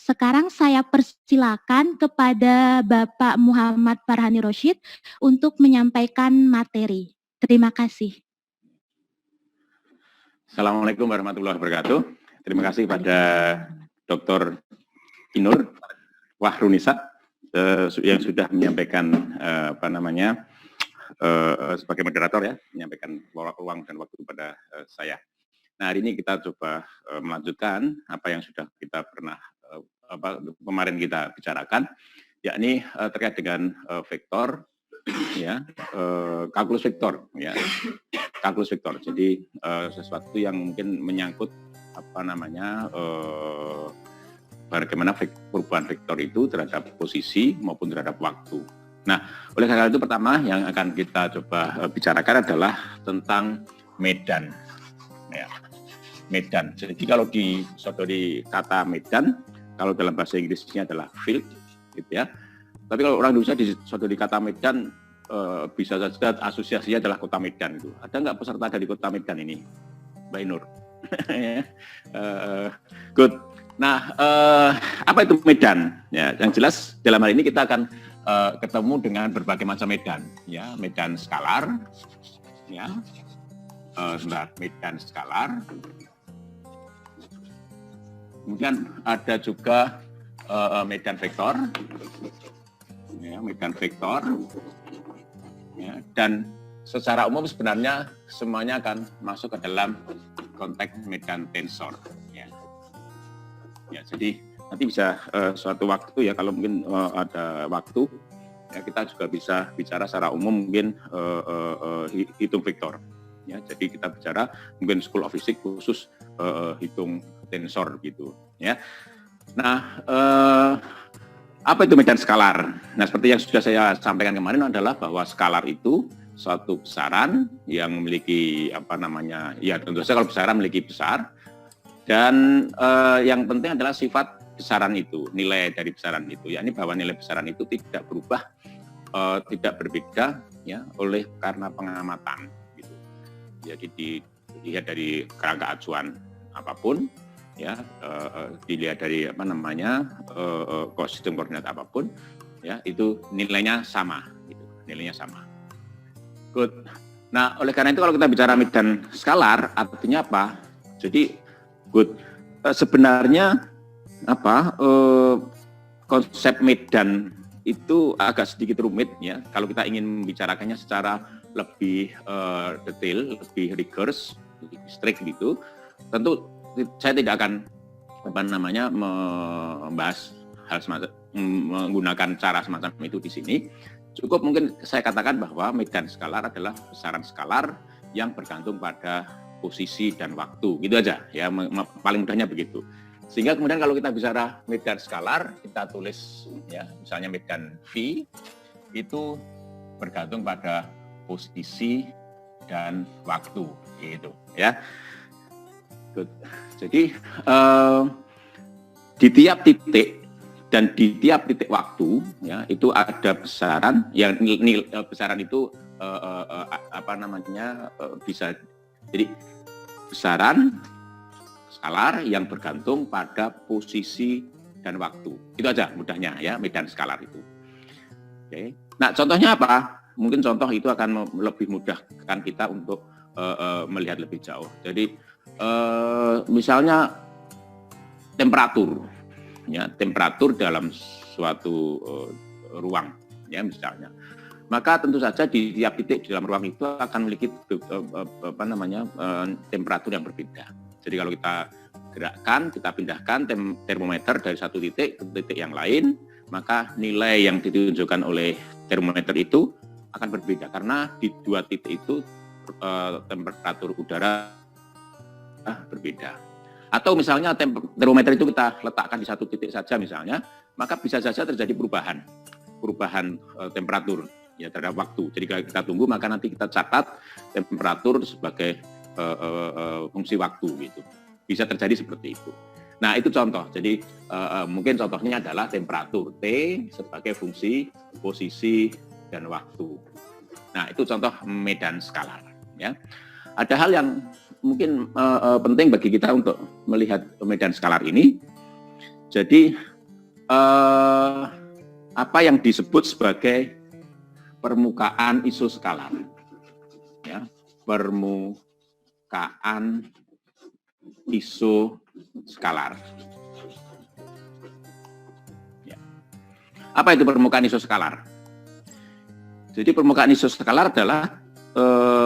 Sekarang saya persilakan kepada Bapak Muhammad Farhani Rosyid untuk menyampaikan materi. Terima kasih. Assalamualaikum warahmatullahi wabarakatuh. Terima kasih pada Dr. Inur Wahrunisa yang sudah menyampaikan sebagai moderator ya, menyampaikan ruang dan waktu kepada saya. Nah, hari ini kita coba melanjutkan apa yang sudah kita pernah kemarin kita bicarakan, yakni terkait dengan vektor, ya, kalkulus vektor, ya, kalkulus vektor. Jadi sesuatu yang mungkin menyangkut bagaimana perubahan vektor itu terhadap posisi maupun terhadap waktu. Nah, oleh karena itu pertama yang akan kita coba bicarakan adalah tentang medan. Ya, medan. Jadi kalau disodori kata medan, kalau dalam bahasa Inggrisnya adalah field, gitu ya. Tapi kalau orang Indonesia disodori kata medan, bisa saja asosiasinya adalah kota Medan. Itu ada nggak peserta dari kota Medan ini, Mbak Inur? Good. Nah, apa itu medan? Ya, yang jelas dalam hal ini kita akan ketemu dengan berbagai macam medan, ya, medan skalar, ya, medan skalar. Kemudian ada juga medan vektor, ya, medan vektor, ya, dan secara umum sebenarnya semuanya akan masuk ke dalam konteks medan tensor. Ya, ya, jadi nanti bisa suatu waktu ya, kalau mungkin ada waktu, ya, kita juga bisa bicara secara umum mungkin hitung vektor. Ya, jadi kita bicara mungkin School of Physics khusus hitung tensor gitu, ya. Nah, apa itu medan skalar? Nah, seperti yang sudah saya sampaikan kemarin adalah bahwa skalar itu suatu besaran yang memiliki ya tentu saja kalau besaran memiliki besar, dan yang penting adalah sifat besaran itu, nilai dari besaran itu, yakni bahwa nilai besaran itu tidak berubah, tidak berbeda ya oleh karena pengamatan gitu. Jadi dilihat dari kerangka acuan apapun, ya, dilihat dari sistem koordinat apapun, ya, itu nilainya sama gitu, nilainya sama. Good. Nah, oleh karena itu kalau kita bicara medan skalar artinya apa? Jadi good, sebenarnya konsep medan itu agak sedikit rumit ya kalau kita ingin membicarakannya secara lebih detail, lebih rigorous, lebih strict gitu. Tentu saya tidak akan membahas hal semacam, menggunakan cara semacam itu di sini. Cukup mungkin saya katakan bahwa medan skalar adalah besaran skalar yang bergantung pada posisi dan waktu, gitu aja ya, paling mudahnya begitu. Sehingga kemudian kalau kita bicara medan skalar, kita tulis ya, misalnya medan V itu bergantung pada posisi dan waktu, gitu ya. Good. Jadi di tiap titik dan di tiap titik waktu ya itu ada besaran yang besaran itu bisa jadi besaran skalar yang bergantung pada posisi dan waktu. Itu aja mudahnya ya medan skalar itu. Oke. Nah, contohnya apa? Mungkin contoh itu akan lebih mudahkan kita untuk melihat lebih jauh. Jadi misalnya temperatur, ya, temperatur dalam suatu ruang, ya misalnya. Maka tentu saja di tiap titik di dalam ruang itu akan memiliki temperatur yang berbeda. Jadi kalau kita gerakkan, kita pindahkan termometer dari satu titik ke titik yang lain, maka nilai yang ditunjukkan oleh termometer itu akan berbeda karena di dua titik itu temperatur udara berbeda. Atau misalnya termometer itu kita letakkan di satu titik saja misalnya, maka bisa saja terjadi perubahan temperatur ya terhadap waktu. Jadi kita tunggu, maka nanti kita catat temperatur sebagai fungsi waktu gitu. Bisa terjadi seperti itu. Nah, itu contoh. Jadi mungkin contohnya adalah temperatur T sebagai fungsi posisi dan waktu. Nah, itu contoh medan skalar ya. Ada hal yang mungkin penting bagi kita untuk melihat medan skalar ini. Jadi apa yang disebut sebagai permukaan isoskalar. Ya, permukaan isoskalar. Ya. Apa itu permukaan isoskalar? Jadi permukaan isoskalar adalah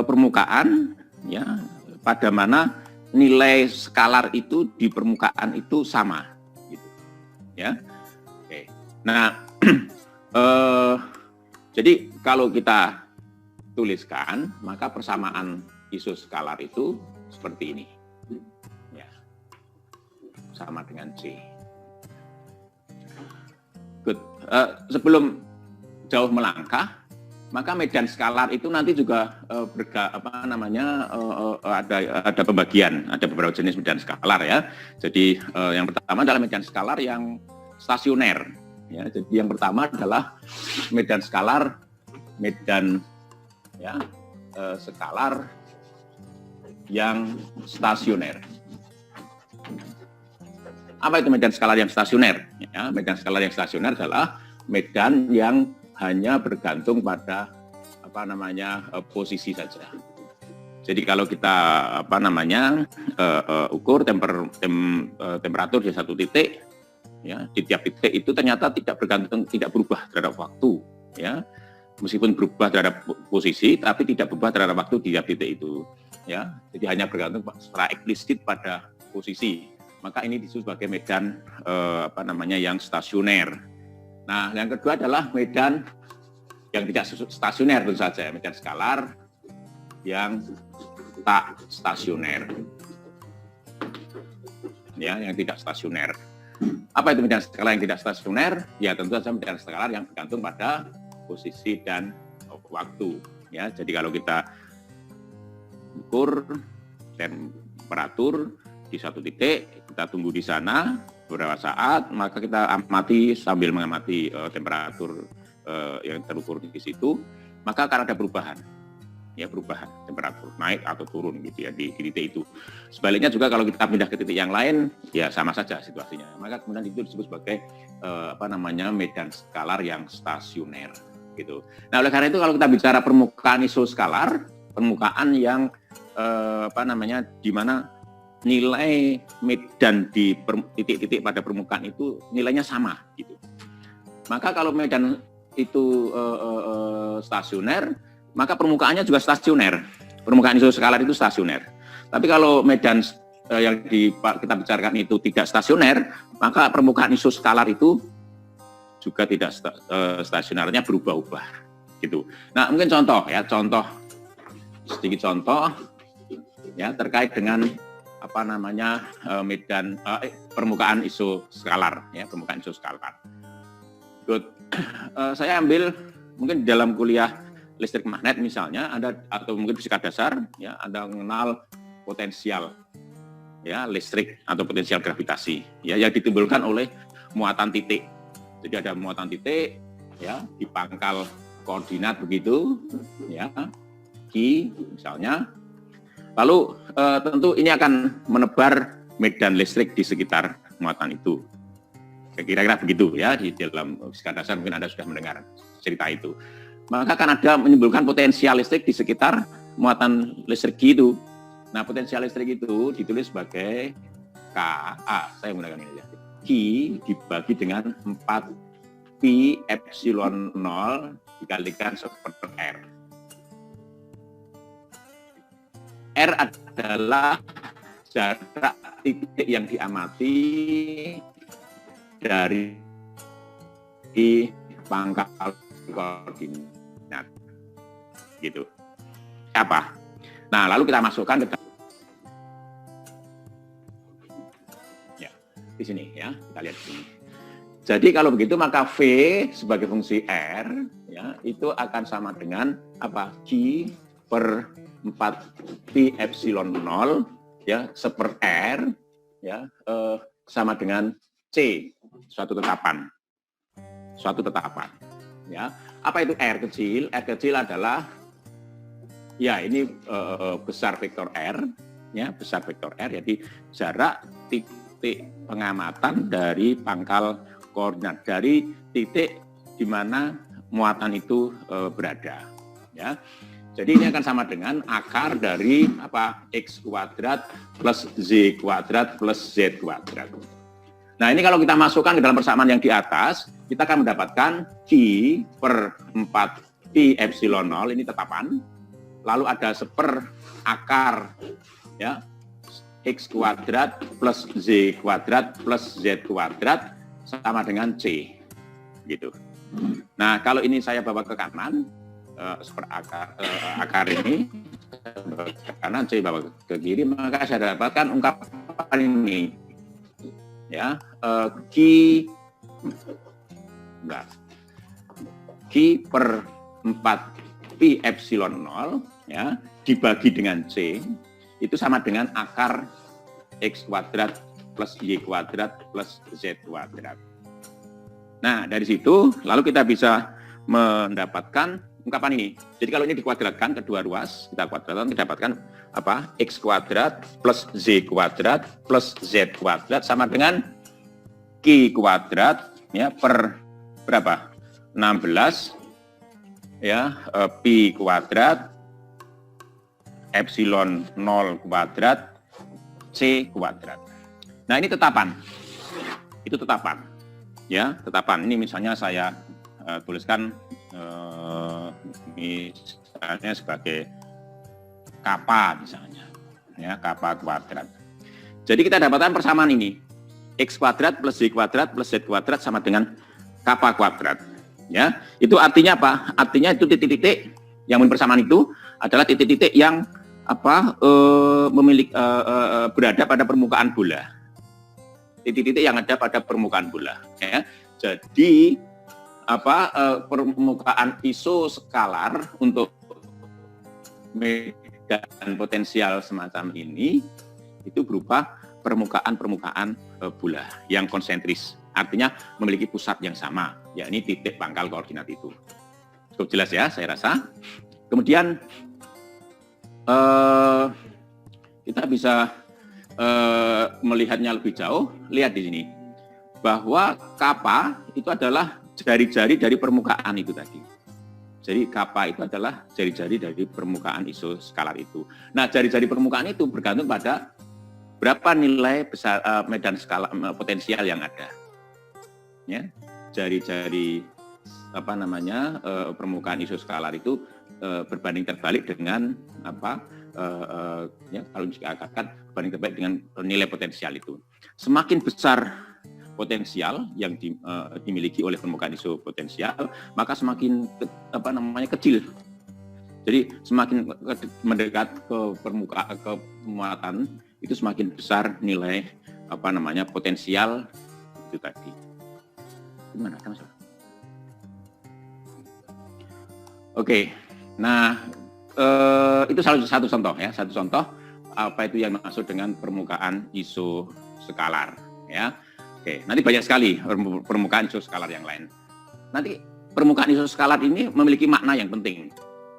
permukaan ya pada mana nilai skalar itu di permukaan itu sama, gitu. Ya, oke. Nah, jadi kalau kita tuliskan, maka persamaan isoskalar itu seperti ini, ya, sama dengan C. Good. Sebelum jauh melangkah, maka medan skalar itu nanti juga ada pembagian, ada beberapa jenis medan skalar ya. Jadi yang pertama adalah medan skalar yang stasioner. Ya, jadi yang pertama adalah medan skalar, skalar yang stasioner. Apa itu medan skalar yang stasioner? Ya, medan skalar yang stasioner adalah medan yang hanya bergantung pada posisi saja. Jadi kalau kita ukur temperatur di satu titik, ya di tiap titik itu ternyata tidak berubah terhadap waktu, ya meskipun berubah terhadap posisi, tapi tidak berubah terhadap waktu di tiap titik itu, ya jadi hanya bergantung secara eksplisit pada posisi. Maka ini disebut sebagai medan yang stasioner. Nah, yang kedua adalah medan yang tidak stasioner tentu saja, medan skalar yang tak stasioner. Ya, yang tidak stasioner. Apa itu medan skalar yang tidak stasioner? Ya, tentu saja medan skalar yang bergantung pada posisi dan waktu. Ya, jadi kalau kita ukur temperatur di satu titik, kita tunggu di sana beberapa saat, maka kita amati sambil mengamati temperatur yang terukur di situ, maka akan ada perubahan temperatur naik atau turun gitu ya di titik itu. Sebaliknya juga kalau kita pindah ke titik yang lain, ya sama saja situasinya. Maka kemudian itu disebut sebagai medan skalar yang stasioner gitu. Nah, oleh karena itu kalau kita bicara permukaan isoskalar, permukaan yang di mana nilai medan di titik-titik pada permukaan itu nilainya sama gitu. Maka kalau medan itu stasioner, maka permukaannya juga stasioner. Permukaan isoskalar itu stasioner. Tapi kalau medan yang kita bicarakan itu tidak stasioner, maka permukaan isoskalar itu juga tidak stasionernya berubah-ubah gitu. Nah, mungkin sedikit contoh ya terkait dengan permukaan isoskalar ya, permukaan isoskalar. Good. Saya ambil mungkin dalam kuliah listrik magnet misalnya atau mungkin fisika dasar ya, Anda mengenal potensial ya listrik atau potensial gravitasi ya yang ditimbulkan oleh muatan titik. Jadi ada muatan titik ya di pangkal koordinat begitu ya, Q misalnya. Lalu tentu ini akan menebar medan listrik di sekitar muatan itu. Kira-kira begitu ya, di dalam fisika dasar mungkin Anda sudah mendengar cerita itu. Maka akan ada menimbulkan potensial listrik di sekitar muatan listrik itu. Nah, potensial listrik itu ditulis sebagai KA, saya menggunakan ini ya. Q dibagi dengan 4 pi epsilon 0 dikalikan 1/R. R adalah jarak titik yang diamati dari pangkal koordinat. Gitu. Apa? Nah, lalu kita masukkan ke ya, di sini ya, kita lihat di sini. Jadi kalau begitu maka V sebagai fungsi R ya, itu akan sama dengan apa? Q per 4 pi epsilon 0 ya, seper R ya, sama dengan C, suatu tetapan ya. Apa itu R kecil? R kecil adalah ya ini besar vektor R ya, besar vektor R, jadi jarak titik pengamatan dari pangkal koordinat dari titik di mana muatan itu berada. Ya. Jadi ini akan sama dengan akar dari apa? X kuadrat plus Z kuadrat plus Z kuadrat. Nah ini kalau kita masukkan ke dalam persamaan yang di atas, kita akan mendapatkan Q per 4 Pi epsilon 0, ini tetapan. Lalu ada seper akar ya, X kuadrat plus Z kuadrat plus Z kuadrat sama dengan C. Gitu. Nah kalau ini saya bawa ke kanan, seper akar ini ke kanan, C bawa ke kiri, maka saya dapatkan ungkapan ini ya, Q per 4 Pi epsilon 0 ya dibagi dengan C itu sama dengan akar X kuadrat plus Y kuadrat plus Z kuadrat. Nah dari situ lalu kita bisa mendapatkan ungkapan ini. Jadi kalau ini dikuadratkan kedua ruas, kita kuadratkan, kita dapatkan apa? X kuadrat plus Z kuadrat plus Z kuadrat sama dengan Q kuadrat ya per berapa? 16 ya Pi kuadrat epsilon 0 kuadrat C kuadrat. Nah ini tetapan. Itu tetapan. Ya, tetapan. Ini misalnya saya tuliskan misalnya sebagai kappa misalnya ya, kappa kuadrat. Jadi kita dapatkan persamaan ini X kuadrat plus Y kuadrat plus Z kuadrat sama dengan kappa kuadrat ya. Itu artinya apa? Artinya itu titik-titik yang persamaan itu adalah titik-titik yang apa memiliki berada pada permukaan bola. Titik-titik yang ada pada permukaan bola ya. Jadi apa permukaan isoskalar untuk medan potensial semacam ini itu berupa permukaan bola yang konsentris, artinya memiliki pusat yang sama, yakni titik pangkal koordinat itu. Cukup jelas ya, saya rasa. Kemudian kita bisa melihatnya lebih jauh. Lihat di sini bahwa kappa itu adalah jari-jari dari permukaan itu tadi. Jadi kappa itu adalah jari-jari dari permukaan isoskalar itu. Nah, jari-jari permukaan itu bergantung pada berapa nilai besar medan skala potensial yang ada. Ya, jari-jari apa namanya permukaan isoskalar itu berbanding terbalik dengan apa ya kalau dikatakan berbanding terbalik dengan nilai potensial itu. Semakin besar potensial yang dimiliki oleh permukaan isopotensial, maka semakin apa namanya kecil. Jadi semakin mendekat ke permukaan ke muatan itu semakin besar nilai apa namanya potensial itu tadi. Gimana kan? Oke, nah itu satu contoh ya, satu contoh apa itu yang maksud dengan permukaan isoskalar ya. Oke, nanti banyak sekali permukaan isoskalar yang lain. Nanti permukaan isoskalar ini memiliki makna yang penting,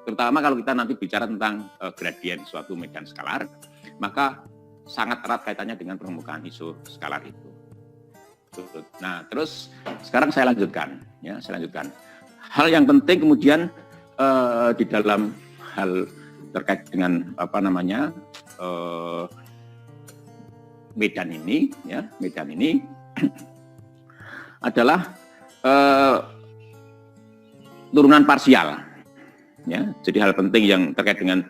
terutama kalau kita nanti bicara tentang gradien suatu medan skalar, maka sangat erat kaitannya dengan permukaan isoskalar itu. Nah, terus sekarang saya lanjutkan, ya, saya lanjutkan. Hal yang penting kemudian di dalam hal terkait dengan apa namanya medan ini, ya, medan ini adalah turunan parsial, ya. Jadi hal penting yang terkait dengan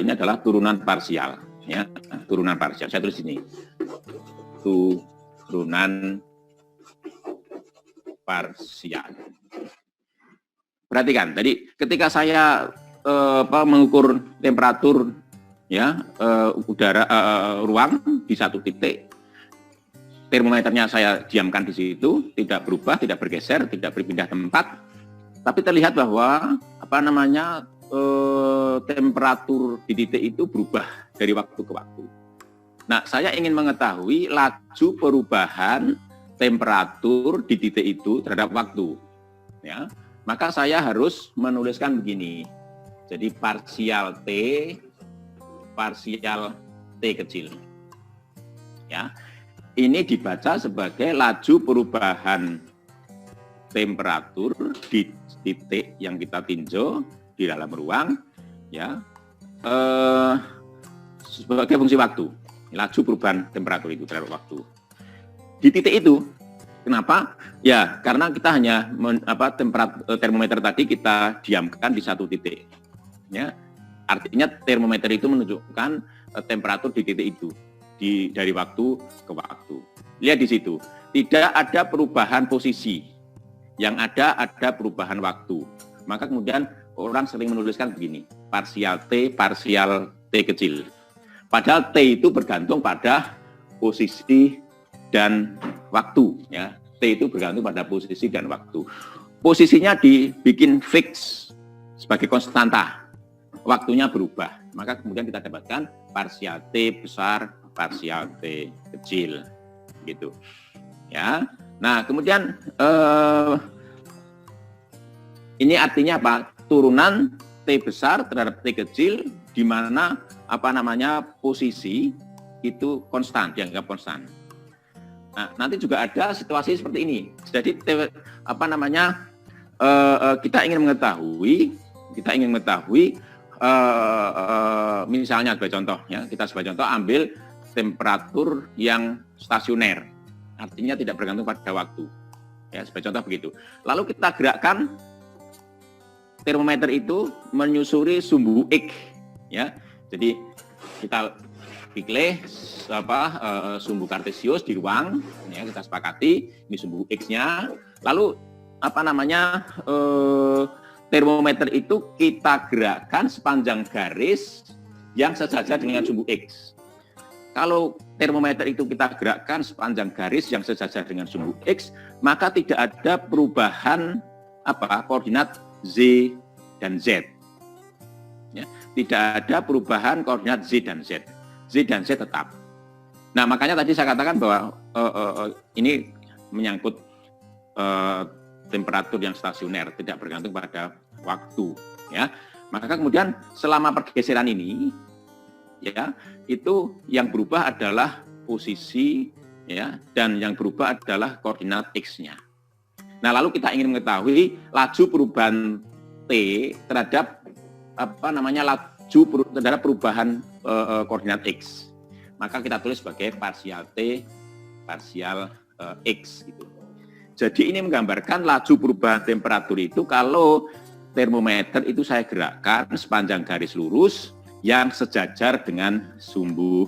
ini adalah turunan parsial, ya, turunan parsial. Saya tulis ini, turunan parsial. Perhatikan, tadi ketika saya mengukur temperatur, ya, udara ruang di satu titik, termometernya saya diamkan di situ, tidak berubah, tidak bergeser, tidak berpindah tempat, tapi terlihat bahwa apa namanya temperatur di titik itu berubah dari waktu ke waktu. Nah, saya ingin mengetahui laju perubahan temperatur di titik itu terhadap waktu, ya. Maka saya harus menuliskan begini. Jadi parsial T kecil, ya. Ini dibaca sebagai laju perubahan temperatur di titik yang kita tinjau di dalam ruang, ya, sebagai fungsi waktu. Laju perubahan temperatur itu terhadap waktu. Di titik itu, kenapa? Ya, karena kita hanya termometer tadi kita diamkan di satu titik. Ya, artinya termometer itu menunjukkan temperatur di titik itu, dari waktu ke waktu. Lihat di situ, tidak ada perubahan posisi. Yang ada perubahan waktu. Maka kemudian orang sering menuliskan begini, parsial T kecil. Padahal T itu bergantung pada posisi dan waktu. Ya. T itu bergantung pada posisi dan waktu. Posisinya dibikin fix sebagai konstanta. Waktunya berubah. Maka kemudian kita dapatkan parsial T besar, parsial T kecil. Gitu. Ya. Nah, kemudian ini artinya apa? Turunan T besar terhadap T kecil, di mana posisi itu konstan, dianggap konstan. Nah, nanti juga ada situasi seperti ini. Jadi kita ingin mengetahui, misalnya sebagai contoh, ya, kita sebagai contoh ambil temperatur yang stasioner. Artinya tidak bergantung pada waktu. Ya, sebagai contoh begitu. Lalu kita gerakkan termometer itu menyusuri sumbu X. Ya, jadi kita pilih sumbu kartesius di ruang. Ya, kita sepakati ini sumbu X-nya. Lalu termometer itu kita gerakkan sepanjang garis yang sejajar dengan sumbu X. Kalau termometer itu kita gerakkan sepanjang garis yang sejajar dengan sumbu X, maka tidak ada perubahan koordinat Z dan Z. Ya, tidak ada perubahan koordinat Z dan Z. Z dan Z tetap. Nah, makanya tadi saya katakan bahwa ini menyangkut temperatur yang stasioner, tidak bergantung pada waktu. Ya, maka kemudian selama pergeseran ini, ya, itu yang berubah adalah posisi, ya, dan yang berubah adalah koordinat X-nya. Nah, lalu kita ingin mengetahui laju perubahan T terhadap terhadap perubahan koordinat X. Maka kita tulis sebagai parsial T, parsial X gitu. Jadi ini menggambarkan laju perubahan temperatur itu kalau termometer itu saya gerakkan sepanjang garis lurus yang sejajar dengan sumbu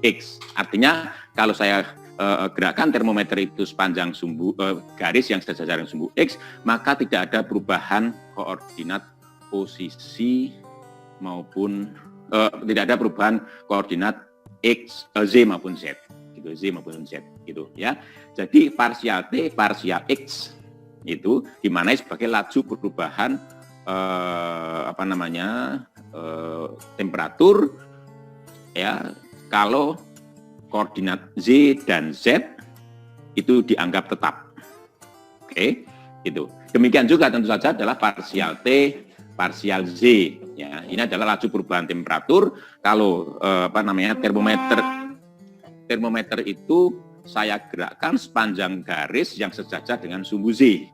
X. Artinya kalau saya gerakkan termometer itu sepanjang garis yang sejajar dengan sumbu X, maka tidak ada perubahan koordinat posisi maupun tidak ada perubahan koordinat X, Z maupun Z, gitu, Z maupun Z, gitu ya. Jadi parsial T, parsial X itu dimana sebagai laju perubahan temperatur, ya, kalau koordinat Z dan Z itu dianggap tetap. Oke, itu. Demikian juga tentu saja adalah parsial T, parsial Z. Ya, ini adalah laju perubahan temperatur. Kalau termometer itu saya gerakkan sepanjang garis yang sejajar dengan sumbu Z.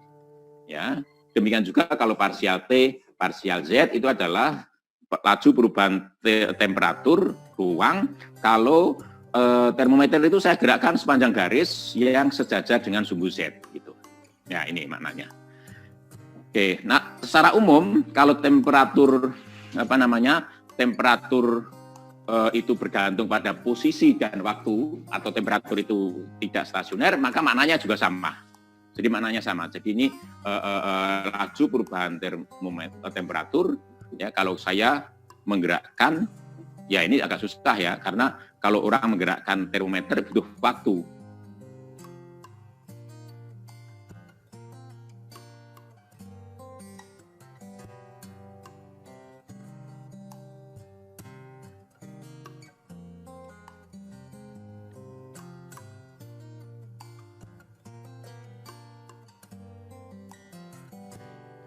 Ya, demikian juga kalau parsial T, parsial Z itu adalah laju perubahan temperatur ruang kalau termometer itu saya gerakkan sepanjang garis yang sejajar dengan sumbu Z gitu. Ya, ini maknanya. Oke, nah secara umum kalau temperatur itu bergantung pada posisi dan waktu atau temperatur itu tidak stasioner, maka maknanya juga sama. Jadi maknanya sama. Jadi ini laju perubahan temperatur, ya, kalau saya menggerakkan, ya ini agak susah ya, karena kalau orang menggerakkan termometer butuh waktu.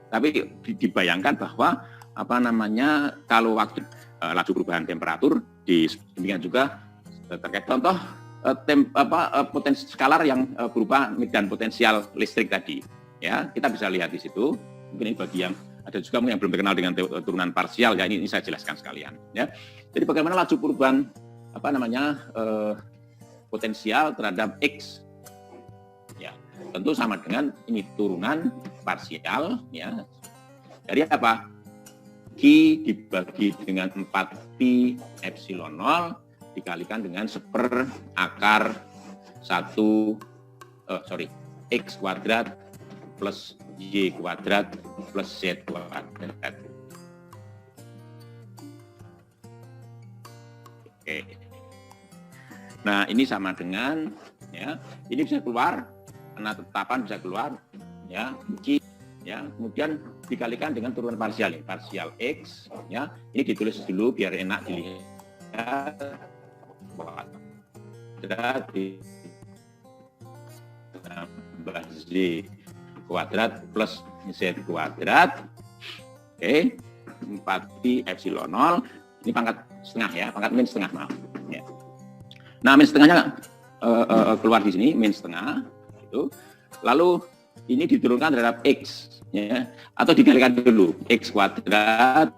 Tapi dibayangkan bahwa kalau waktu laju perubahan temperatur demikian juga terkait contoh potensi skalar yang berupa medan potensial listrik tadi. Ya, kita bisa lihat di situ. Mungkin ini bagi yang ada juga yang belum terkenal dengan turunan parsial, ya ini saya jelaskan sekalian. Ya, jadi bagaimana laju perubahan potensial terhadap X? Ya, tentu sama dengan ini turunan parsial, ya. Dari apa? Q dibagi dengan 4pi epsilon 0 dikalikan dengan 1/akar X kuadrat plus Y kuadrat plus Z kuadrat. Oke. Nah, ini sama dengan, ya, ini bisa keluar, karena tetapan bisa keluar, ya, Q, ya, kemudian dikalikan dengan turunan parsial, parsial X, ya, ini ditulis dulu biar enak dilihat, kuadrat ditambah Z kuadrat plus Z kuadrat, oke, 4pi epsilon 0, ini pangkat setengah, ya, pangkat min setengah, maaf, ya. Nah, min setengahnya keluar di sini, min setengah, itu, lalu ini diturunkan terhadap X, ya, atau dikalikan dulu, X kuadrat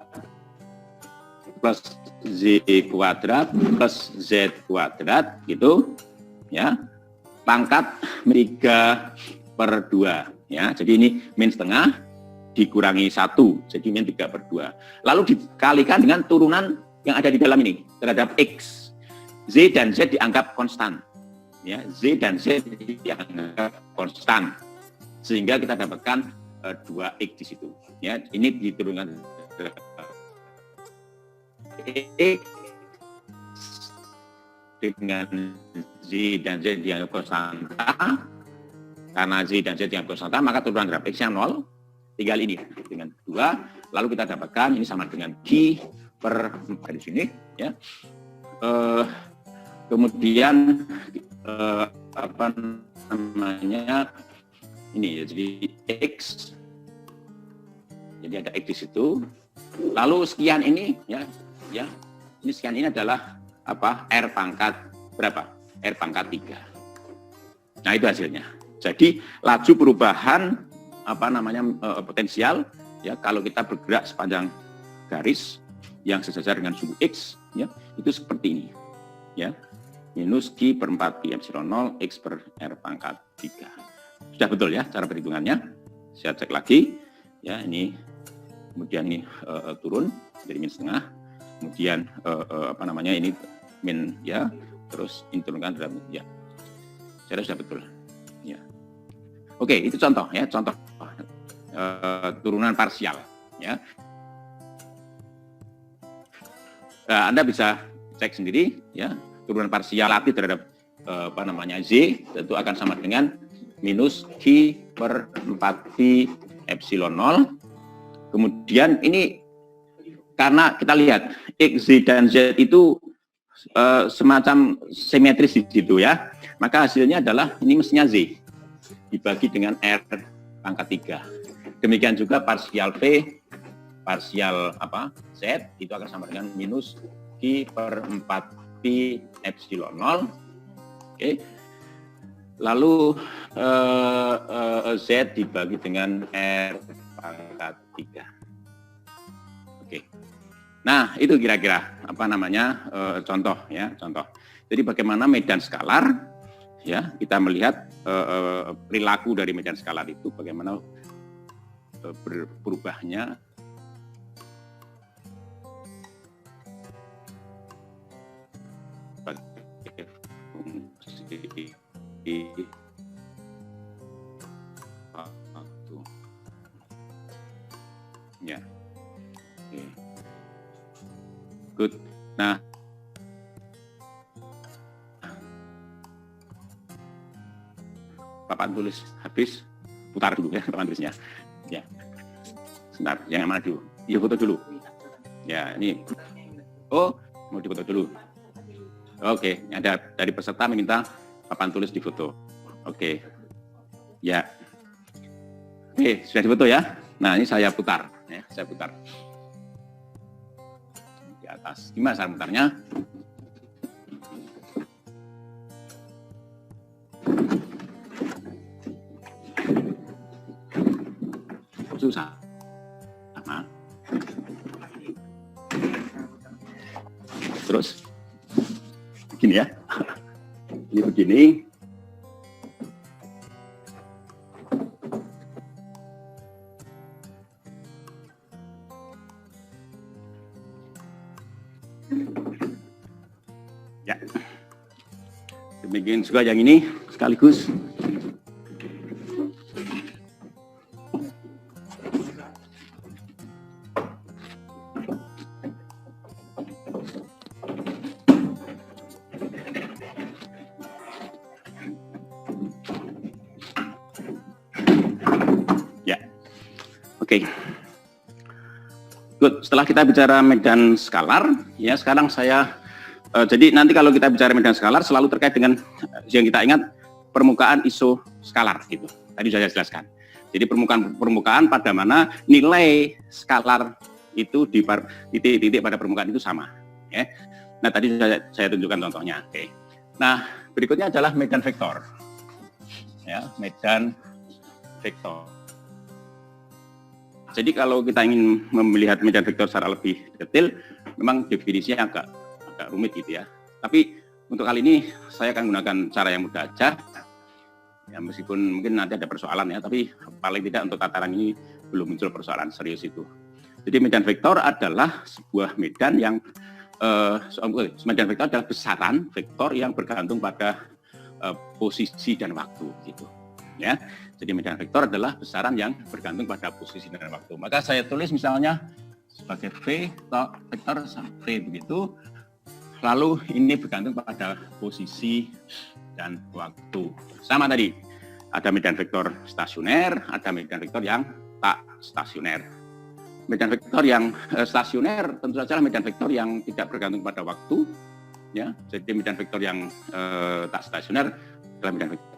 plus Z kuadrat plus Z kuadrat, gitu, ya, pangkat 3/2, ya, jadi ini min setengah dikurangi 1, jadi min 3/2, lalu dikalikan dengan turunan yang ada di dalam ini terhadap X. Z dan Z dianggap konstan, ya, Z dan Z dianggap konstan, sehingga kita dapatkan 2X di situ, ya, ini diturunkan X dengan Z dan Z dianggap konstanta. Karena Z dan Z dianggap konstanta, maka turunan terhadap X yang 0, tinggal ini dengan 2, lalu kita dapatkan ini sama dengan Q/4 di sini, ya. Kemudian ini ya, jadi X, jadi ada X di situ, lalu sekian ini, ya, ini sekian ini adalah apa? R pangkat berapa? R pangkat 3. Nah, itu hasilnya. Jadi laju perubahan potensial, ya, kalau kita bergerak sepanjang garis yang sejajar dengan suhu X, ya, itu seperti ini, ya, minus Q/4pi epsilon 0 X/R pangkat 3. Sudah betul, ya, cara perhitungannya. Saya cek lagi, ya, ini kemudian ini turun dari min setengah, kemudian ini min, ya, terus ini turunkan dalam, ya, saya sudah betul, ya. Oke, itu contoh, ya, contoh turunan parsial, ya. Nah, Anda bisa cek sendiri, ya, turunan parsial relatif terhadap Z tentu akan sama dengan minus Q/4pi epsilon 0. Kemudian ini karena kita lihat X, Z dan Z itu semacam simetris di situ, ya, maka hasilnya adalah ini mestinya Z dibagi dengan R pangkat 3. Demikian juga parsial P, parsial Z itu akan sama dengan minus Q/4pi epsilon 0. Oke. Lalu Z dibagi dengan R pangkat 3. Oke. Nah, itu kira-kira contoh, ya, contoh. Jadi bagaimana medan skalar, ya, kita melihat perilaku dari medan skalar itu bagaimana berubahnya ya. Oke. Good. Nah, papan tulis habis, putar dulu, ya, papan tulisnya. Ya. Sebentar, yang mana dulu? Iya, foto dulu. Ya, ini. Oh, mau difoto dulu. Oke, ada dari peserta meminta papan tulis difoto. Oke. Ya. Oke, sudah difoto, ya. Nah, ini saya putar, ya, saya putar. Di atas. Gimana cara putarnya? itu sama. Terus begini ya. Ini begini. Ya. Demikian juga yang ini sekaligus. Oke, good. Setelah kita bicara medan skalar, ya sekarang saya jadi nanti kalau kita bicara medan skalar selalu terkait dengan yang kita ingat permukaan isoskalar gitu. Tadi saya jelaskan. Jadi permukaan pada mana nilai skalar itu di titik-titik pada permukaan itu sama. Ya. Nah tadi saya tunjukkan contohnya. Oke. Nah berikutnya adalah medan vektor. Ya, medan vektor. Jadi kalau kita ingin melihat medan vektor secara lebih detail, memang definisinya agak rumit gitu ya. Tapi untuk kali ini saya akan gunakan cara yang mudah aja. Ya meskipun mungkin nanti ada persoalan ya, tapi paling tidak untuk tataran ini belum muncul persoalan serius itu. Jadi medan vektor adalah sebuah medan yang medan vektor adalah besaran vektor yang bergantung pada posisi dan waktu gitu. Ya, jadi medan vektor adalah besaran yang bergantung pada posisi dan waktu. Maka saya tulis misalnya sebagai vektor V begitu. Lalu ini bergantung pada posisi dan waktu. Sama tadi, ada medan vektor stasioner, ada medan vektor yang tak stasioner. Medan vektor yang stasioner tentu saja medan vektor yang tidak bergantung pada waktu. Ya, jadi medan vektor yang tak stasioner adalah medan vektor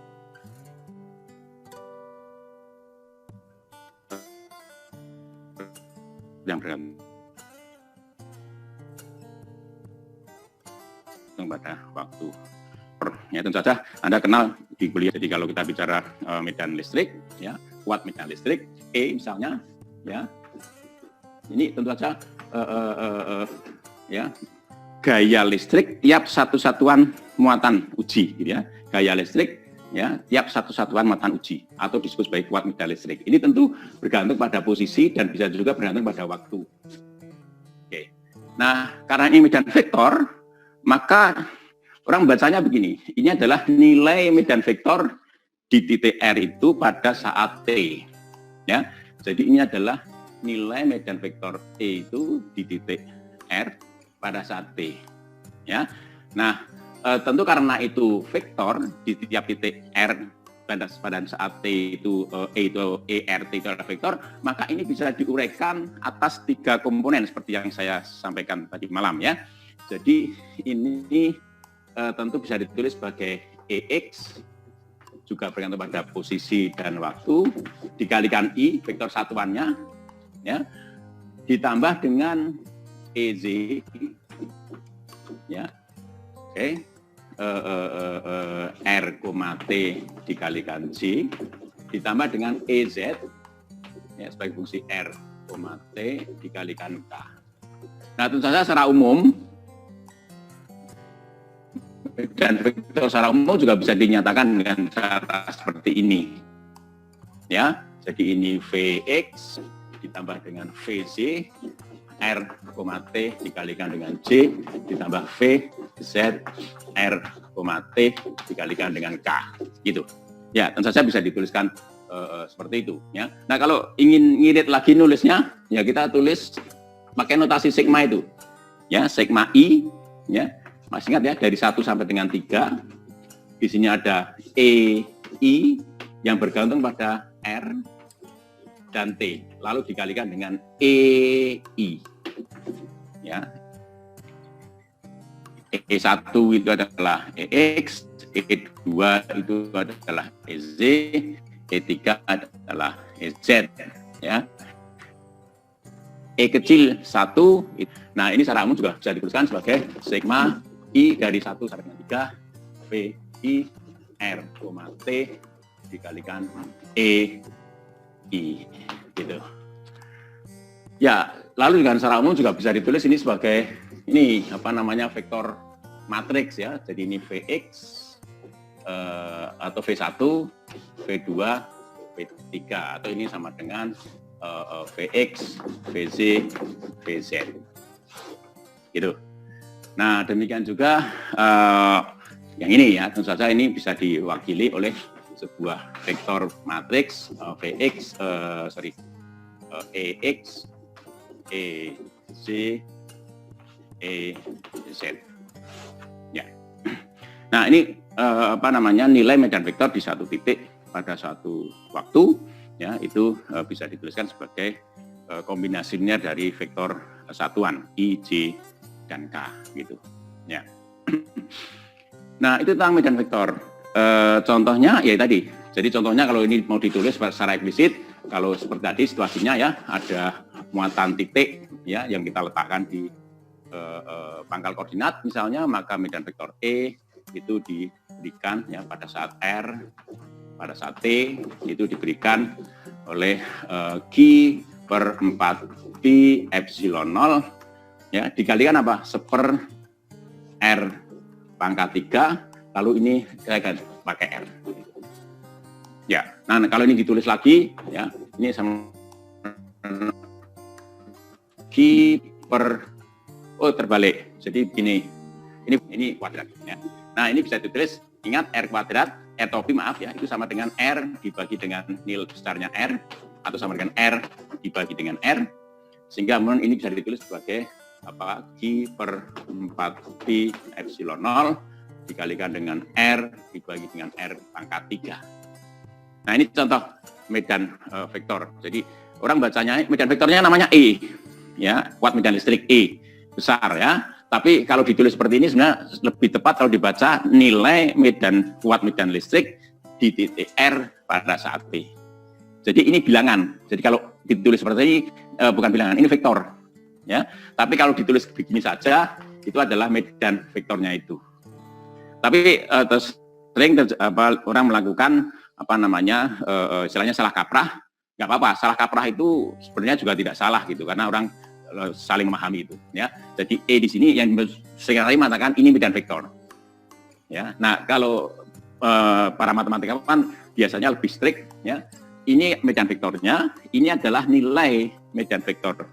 yang bergantung pada waktu. Ya tentu saja Anda kenal di kuliah. Jadi kalau kita bicara medan listrik, ya kuat medan listrik, E misalnya, ya ini tentu saja ya gaya listrik tiap satu satuan muatan uji, gitu ya. Gaya listrik ya tiap satu satuan muatan uji atau disebut sebagai kuat medan listrik. Ini tentu bergantung pada posisi dan bisa juga bergantung pada waktu. Oke. Nah, karena ini medan vektor, maka orang bacanya begini. Ini adalah nilai medan vektor di titik R itu pada saat T. Ya. Jadi ini adalah nilai medan vektor E itu di titik R pada saat T. Ya. Nah, tentu karena itu vektor di tiap titik R pada saat T itu ERT itu adalah vektor, maka ini bisa diuraikan atas 3 komponen seperti yang saya sampaikan tadi malam ya. Jadi ini tentu bisa ditulis sebagai EX juga bergantung pada posisi dan waktu dikalikan I vektor satuannya ya ditambah dengan EZ ya. Oke. R, T dikalikan J ditambah dengan EZ ya, sebagai fungsi R, T dikalikan K. Nah tentu saja secara umum dan vektor secara umum juga bisa dinyatakan dengan cara seperti ini ya. Jadi ini Vx ditambah dengan Vz R, T dikalikan dengan J ditambah V Z R, T dikalikan dengan K gitu ya. Tentu saja bisa dituliskan seperti itu ya. Nah kalau ingin ngirit lagi nulisnya ya kita tulis pakai notasi sigma itu ya, sigma I ya, masih ingat ya, dari 1 sampai dengan 3 di sini ada EI yang bergantung pada R dan T lalu dikalikan dengan EI ya. E1 itu adalah EX, E2 itu adalah EZ, E3 adalah EZ ya. E kecil 1, nah ini secara umum juga bisa dituliskan sebagai sigma I dari 1 sampai dengan 3 VI R, T dikalikan EI. gitu. Ya, lalu dengan secara umum juga bisa ditulis ini sebagai ini apa namanya vektor matriks ya. Jadi ini Vx atau V1, V2, V3 atau ini sama dengan Vx, Vz, Vz. Gitu. Nah, demikian juga yang ini ya, tentu saja ini bisa diwakili oleh sebuah vektor matriks Vx, Ex, Ez, Ez. Ya. Nah, ini apa namanya nilai medan vektor di satu titik pada suatu waktu ya, itu bisa dituliskan sebagai kombinasi linear dari vektor satuan I, J, dan K gitu. Ya. Nah, itu tentang medan vektor. Contohnya ya tadi. Jadi contohnya kalau ini mau ditulis secara eksplisit, kalau seperti tadi situasinya ya ada muatan titik ya yang kita letakkan di pangkal koordinat misalnya, maka medan vektor E itu diberikan ya pada saat R, pada saat T itu diberikan oleh Q per 4 pi epsilon 0 ya dikalikan apa? Seper R pangkat 3, lalu ini saya akan pakai R. Ya, nah kalau ini ditulis lagi ya, ini sama Q per terbalik. Jadi begini. Ini kuadrat ya. Nah, ini bisa ditulis, ingat R kuadrat, R topi maaf ya, itu sama dengan R dibagi dengan nil besarnya R atau sama dengan R dibagi dengan R. Sehingga ini bisa ditulis sebagai apa? Q per 4 pi epsilon 0 dikalikan dengan R dibagi dengan R pangkat 3. Nah, ini contoh medan vektor. Jadi orang bacanya medan vektornya namanya E, ya, kuat medan listrik E besar ya. Tapi kalau ditulis seperti ini sebenarnya lebih tepat kalau dibaca nilai medan kuat medan listrik di titik R pada saat P. Jadi ini bilangan. Jadi kalau ditulis seperti ini bukan bilangan, ini vektor, ya. Tapi kalau ditulis begini saja itu adalah medan vektornya itu. Tapi sering orang melakukan apa namanya istilahnya salah kaprah. Nggak apa-apa, salah kaprah itu sebenarnya juga tidak salah gitu karena orang saling memahami itu ya. Jadi E di sini yang seringkali mengatakan ini medan vektor. Ya. Nah, kalau para matematikawan biasanya lebih strict ya. Ini medan vektornya, ini adalah nilai medan vektor.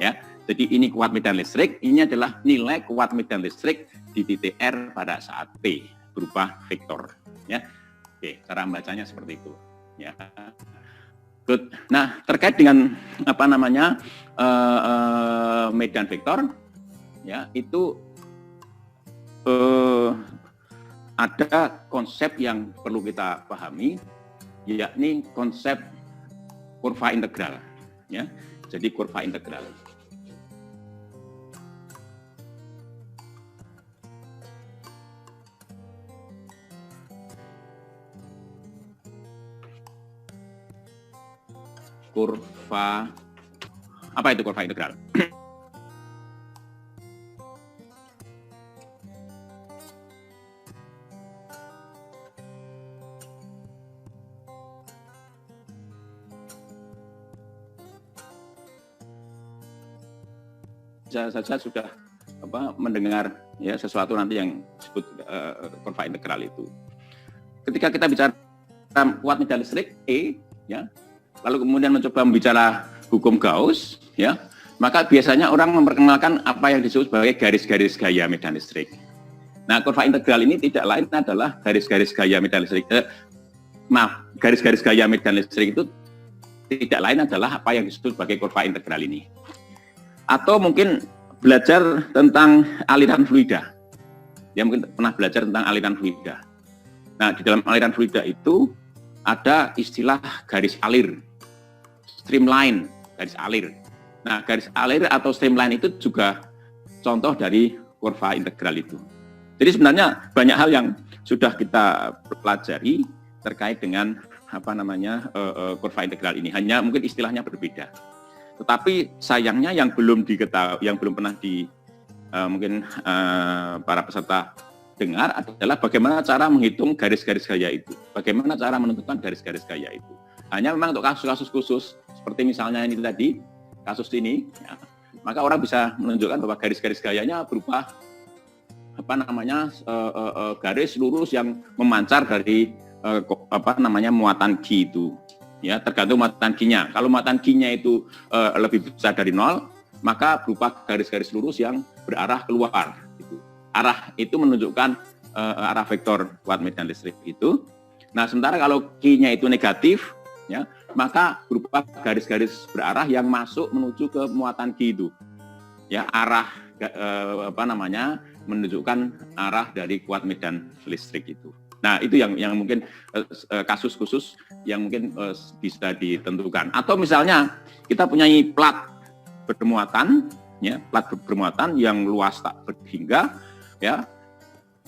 Ya. Jadi ini kuat medan listrik, ini adalah nilai kuat medan listrik di titik R pada saat P berupa vektor ya. Oke, cara membacanya seperti itu ya. Good. Nah, terkait dengan apa namanya medan vektor, ya itu ada konsep yang perlu kita pahami, yakni konsep kurva integral. Ya, jadi kurva integral. Kurva, apa itu kurva integral? Saja sudah mendengar ya sesuatu nanti yang disebut kurva integral itu. Ketika kita bicara kuat medan listrik E, ya, lalu kemudian mencoba membicara hukum Gauss, ya, maka biasanya orang memperkenalkan apa yang disebut sebagai garis-garis gaya medan listrik. Nah, kurva integral ini tidak lain adalah garis-garis gaya medan listrik. Garis-garis gaya medan listrik itu tidak lain adalah apa yang disebut sebagai kurva integral ini. Atau mungkin belajar tentang aliran fluida. Ya, mungkin pernah belajar tentang aliran fluida. Nah, di dalam aliran fluida itu ada istilah garis alir. Streamline, garis alir. Nah, garis alir atau streamline itu juga contoh dari kurva integral itu. Jadi sebenarnya banyak hal yang sudah kita pelajari terkait dengan apa namanya kurva integral ini. Hanya mungkin istilahnya berbeda. Tetapi sayangnya yang belum diketahui, yang belum pernah mungkin para peserta dengar adalah bagaimana cara menghitung garis-garis gaya itu. Bagaimana cara menentukan garis-garis gaya itu. Hanya memang untuk kasus-kasus khusus seperti misalnya ini tadi, kasus ini, ya, maka orang bisa menunjukkan bahwa garis-garis gayanya berupa garis lurus yang memancar dari muatan G itu. Ya, tergantung muatan G-nya. Kalau muatan G-nya itu lebih besar dari 0, maka berupa garis-garis lurus yang berarah keluar. Gitu. Arah itu menunjukkan arah vektor kuat medan listrik itu. Nah, sementara kalau Q-nya itu negatif, ya, maka berupa garis-garis berarah yang masuk menuju ke muatan Q itu. Ya, arah menunjukkan arah dari kuat medan listrik itu. Nah, itu yang mungkin kasus khusus yang mungkin bisa ditentukan. Atau misalnya kita punya plat bermuatan, ya, plat bermuatan yang luas tak berhingga, ya,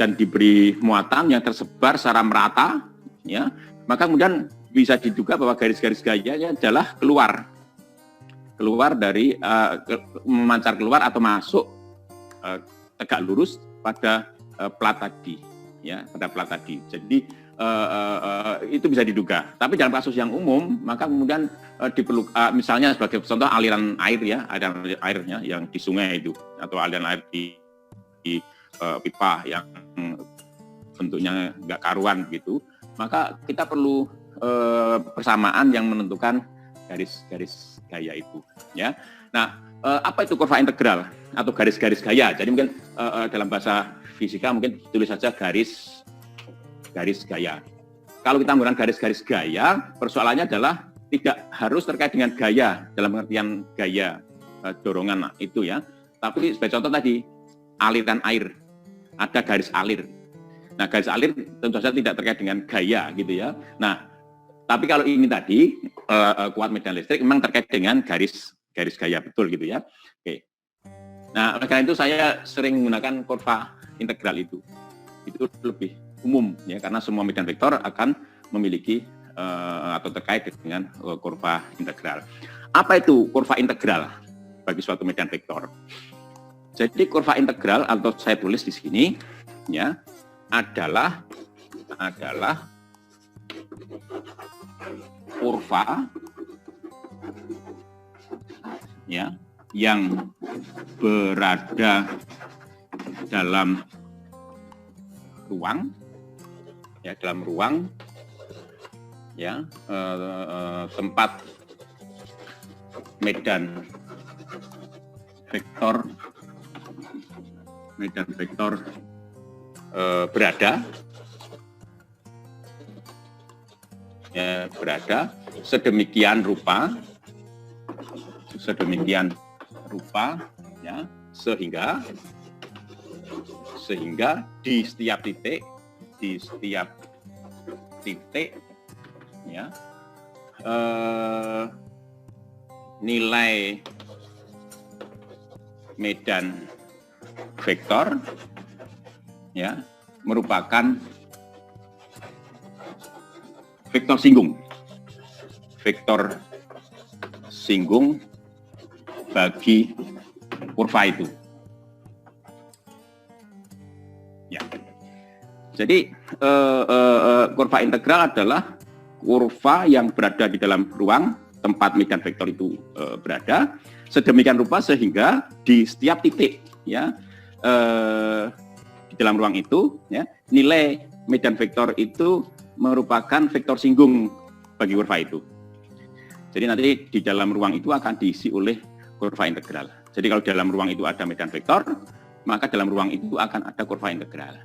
dan diberi muatan yang tersebar secara merata, ya, maka kemudian bisa diduga bahwa garis-garis gayanya adalah keluar dari memancar keluar atau masuk tegak lurus pada plat tadi. Ya, pada plat tadi. Jadi itu bisa diduga. Tapi dalam kasus yang umum, maka kemudian misalnya sebagai contoh aliran air, ya, aliran airnya yang di sungai itu, atau aliran air di pipa yang bentuknya nggak karuan gitu, maka kita perlu persamaan yang menentukan garis-garis gaya itu. Ya, nah, apa itu kurva integral atau garis-garis gaya? Jadi mungkin dalam bahasa fisika mungkin tulis saja garis gaya. Kalau kita menggunakan garis-garis gaya, persoalannya adalah tidak harus terkait dengan gaya dalam pengertian gaya dorongan itu, ya. Tapi sebagai contoh tadi aliran air, ada garis alir. Nah, garis alir tentu saja tidak terkait dengan gaya gitu, ya. Nah, tapi kalau ini tadi kuat medan listrik memang terkait dengan garis gaya betul gitu, ya. Oke. Nah, oleh karena itu saya sering menggunakan kurva integral itu lebih umum, ya, karena semua medan vektor akan memiliki atau terkait dengan kurva integral. Apa itu kurva integral bagi suatu medan vektor? Jadi kurva integral atau saya tulis di sini, ya, adalah kurva, ya, yang berada dalam ruang, ya, ya, tempat medan vektor berada, ya, sedemikian rupa, ya, sehingga di setiap titik, ya, nilai medan vektor, ya, merupakan vektor singgung bagi kurva itu. Ya. Jadi kurva integral adalah kurva yang berada di dalam ruang tempat medan vektor itu berada, sedemikian rupa sehingga di setiap titik, ya, di dalam ruang itu, ya, nilai medan vektor itu merupakan vektor singgung bagi kurva itu. Jadi nanti di dalam ruang itu akan diisi oleh kurva integral. Jadi kalau dalam ruang itu ada medan vektor, maka dalam ruang itu akan ada kurva integral.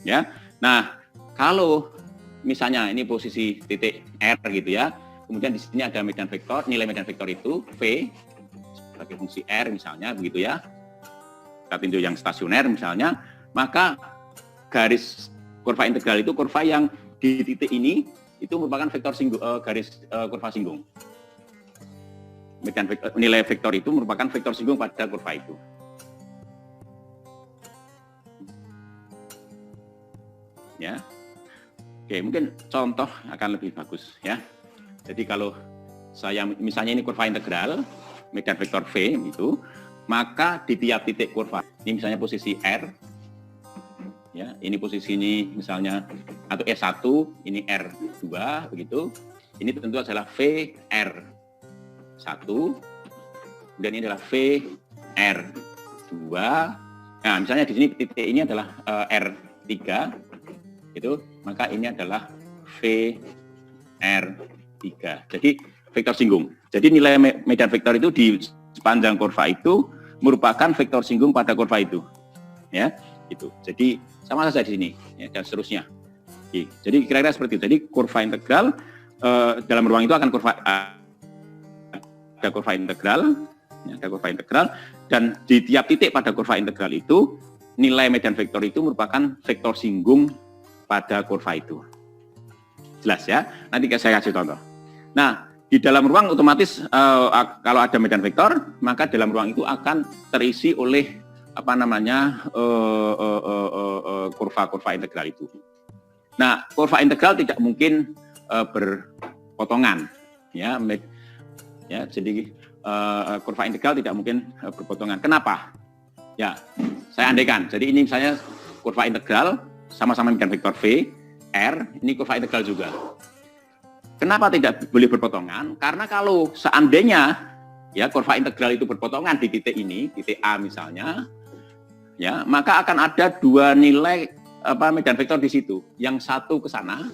Ya, nah, kalau misalnya ini posisi titik R gitu, ya, kemudian di sini ada medan vektor, nilai medan vektor itu V sebagai fungsi R misalnya begitu, ya, kita tinjau yang stasioner misalnya, maka garis kurva integral itu kurva yang di titik ini itu merupakan vektor singgung, kurva singgung. Nilai vektor itu merupakan vektor singgung pada kurva itu. Ya, oke, mungkin contoh akan lebih bagus, ya. Jadi kalau saya misalnya ini kurva integral medan vektor V itu, maka di tiap titik kurva ini misalnya posisi R, ya, ini posisi ini misalnya atau S1, ini R2 begitu. Ini tentu adalah VR1, kemudian ini adalah VR2. Nah, misalnya di sini titik ini adalah R3, itu, maka ini adalah VR3. Jadi vektor singgung. Jadi nilai medan vektor itu di sepanjang kurva itu merupakan vektor singgung pada kurva itu. Ya, itu. Jadi sama saja di sini, ya, dan seterusnya. Oke, jadi kira-kira seperti itu. Jadi kurva integral dalam ruang itu akan ada kurva integral, ya, ada kurva integral, dan di tiap titik pada kurva integral itu nilai medan vektor itu merupakan vektor singgung pada kurva itu. Jelas ya? Nanti saya kasih contoh. Nah, di dalam ruang otomatis kalau ada medan vektor, maka dalam ruang itu akan terisi oleh apa namanya kurva-kurva integral itu. Nah, kurva integral tidak mungkin berpotongan, ya, jadi kurva integral tidak mungkin berpotongan. Kenapa? Ya, saya andaikan. Jadi ini misalnya kurva integral sama-sama medan vektor V, R, ini kurva integral juga. Kenapa tidak boleh berpotongan? Karena kalau seandainya ya kurva integral itu berpotongan di titik ini, titik A misalnya, ya, maka akan ada dua nilai medan vektor di situ. Yang satu ke sana,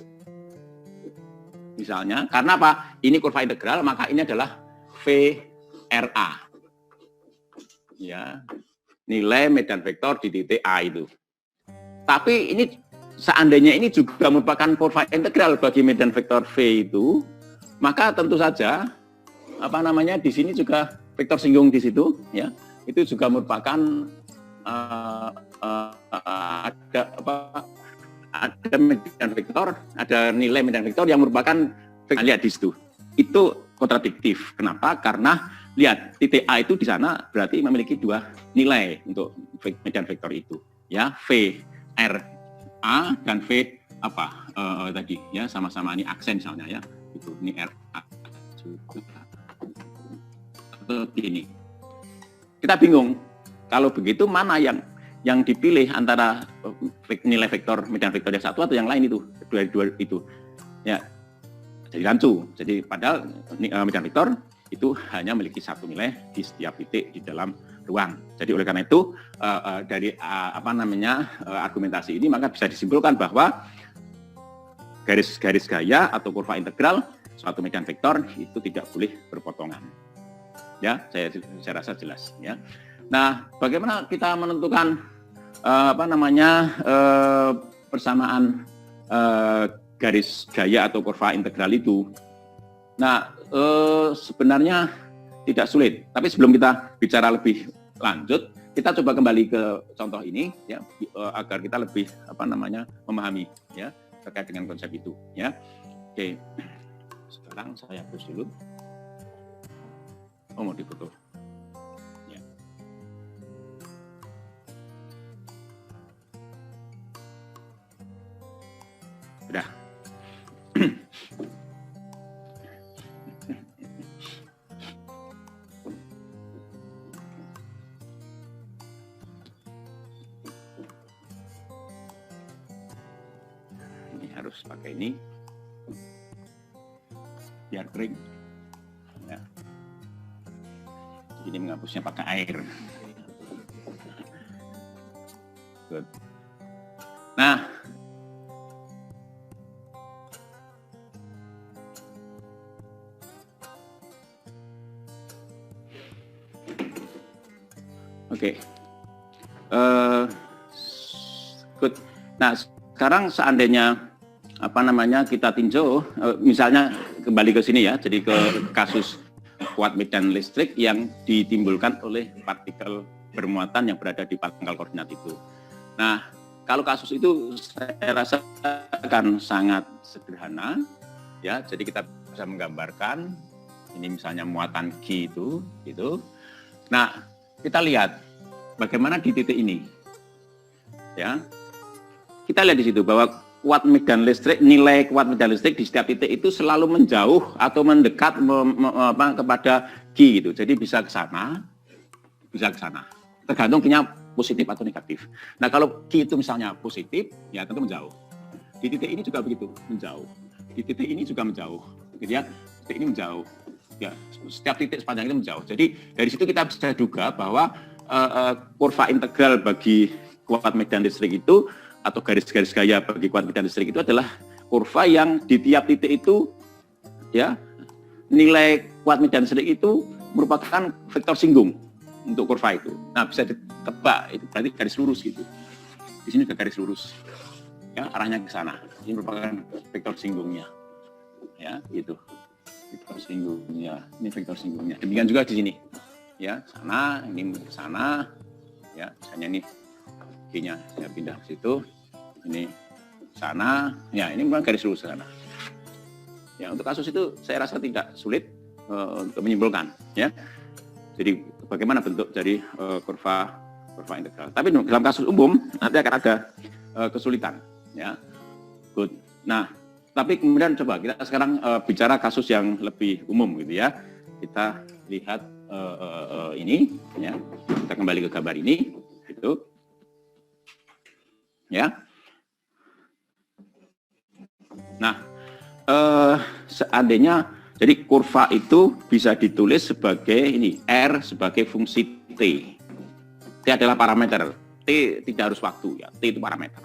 misalnya, karena apa? Ini kurva integral, maka ini adalah VRA. Ya, nilai medan vektor di titik A itu. Tapi ini seandainya ini juga merupakan kurva integral bagi medan vektor V itu, maka tentu saja apa namanya di sini juga vektor singgung di situ, ya, itu juga merupakan ada medan vektor, ada nilai medan vektor yang merupakan lihat di situ. Itu kontradiktif. Kenapa? Karena lihat titik A itu di sana berarti memiliki dua nilai untuk medan vektor itu, ya, V R A dan V apa tadi, ya, sama-sama ini aksen misalnya, ya, itu ini R A juga. Atau ini kita bingung kalau begitu mana yang dipilih antara nilai vektor medan vektor yang satu atau yang lain itu, dua itu, ya, jadi rancu. Jadi padahal medan vektor itu hanya memiliki satu nilai di setiap titik di dalam ruang. Jadi oleh karena itu dari apa namanya argumentasi ini maka bisa disimpulkan bahwa garis-garis gaya atau kurva integral suatu medan vektor itu tidak boleh berpotongan. Ya, saya rasa jelas, ya. Nah, bagaimana kita menentukan apa namanya persamaan garis gaya atau kurva integral itu? Nah, sebenarnya tidak sulit. Tapi sebelum kita bicara lebih lanjut, kita coba kembali ke contoh ini, ya, agar kita lebih apa namanya memahami, ya, terkait dengan konsep itu, ya. Oke, sekarang saya hapus dulu. Oh, mau difoto. Ya. Sudah. Ini harus pakai ini biar kering, ya. Jadi menghapusnya pakai air. Good. Nah, oke. Good. Nah, sekarang seandainya apa namanya kita tinjau, misalnya kembali ke sini, ya, jadi ke kasus kuat medan listrik yang ditimbulkan oleh partikel bermuatan yang berada di pangkal koordinat itu. Nah, kalau kasus itu saya rasa akan sangat sederhana, ya. Jadi kita bisa menggambarkan ini misalnya muatan Q itu, gitu. Nah, kita lihat bagaimana di titik ini, ya. Kita lihat di situ bahwa kuat medan listrik, nilai kuat medan listrik di setiap titik itu selalu menjauh atau mendekat kepada Q gitu. Jadi bisa ke sana, bisa ke sana. Tergantung Q-nya positif atau negatif. Nah, kalau Q itu misalnya positif, ya tentu menjauh. Di titik ini juga begitu, menjauh. Di titik ini juga menjauh. gitu ya. Titik ini menjauh. Ya, setiap titik sepanjang itu menjauh. Jadi dari situ kita bisa duga bahwa kurva integral bagi kuat medan listrik itu atau garis-garis gaya bagi kuat medan listrik itu adalah kurva yang di tiap titik itu ya nilai kuat medan listrik itu merupakan vektor singgung untuk kurva itu. Nah, bisa ditebak itu berarti garis lurus gitu. Di sini ada garis lurus. Ya, arahnya ke sana. Ini merupakan vektor singgungnya. Ya, gitu. Vektor singgungnya, ini vektor singgungnya. Demikian juga di sini, ya sana, ini ke sana, ya misalnya ini G-nya saya pindah ke situ, ini sana, ya ini memang garis lurus sana. Ya untuk kasus itu saya rasa tidak sulit untuk menyimpulkan, ya. Jadi bagaimana bentuk dari kurva integral. Tapi dalam kasus umum nanti akan ada kesulitan, ya. Good. Nah. Tapi kemudian coba kita sekarang bicara kasus yang lebih umum gitu ya. Kita lihat ini ya. Kita kembali ke gambar ini gitu. Ya. Nah, seandainya jadi kurva itu bisa ditulis sebagai ini R sebagai fungsi T. T adalah parameter. T tidak harus waktu ya. T itu parameter.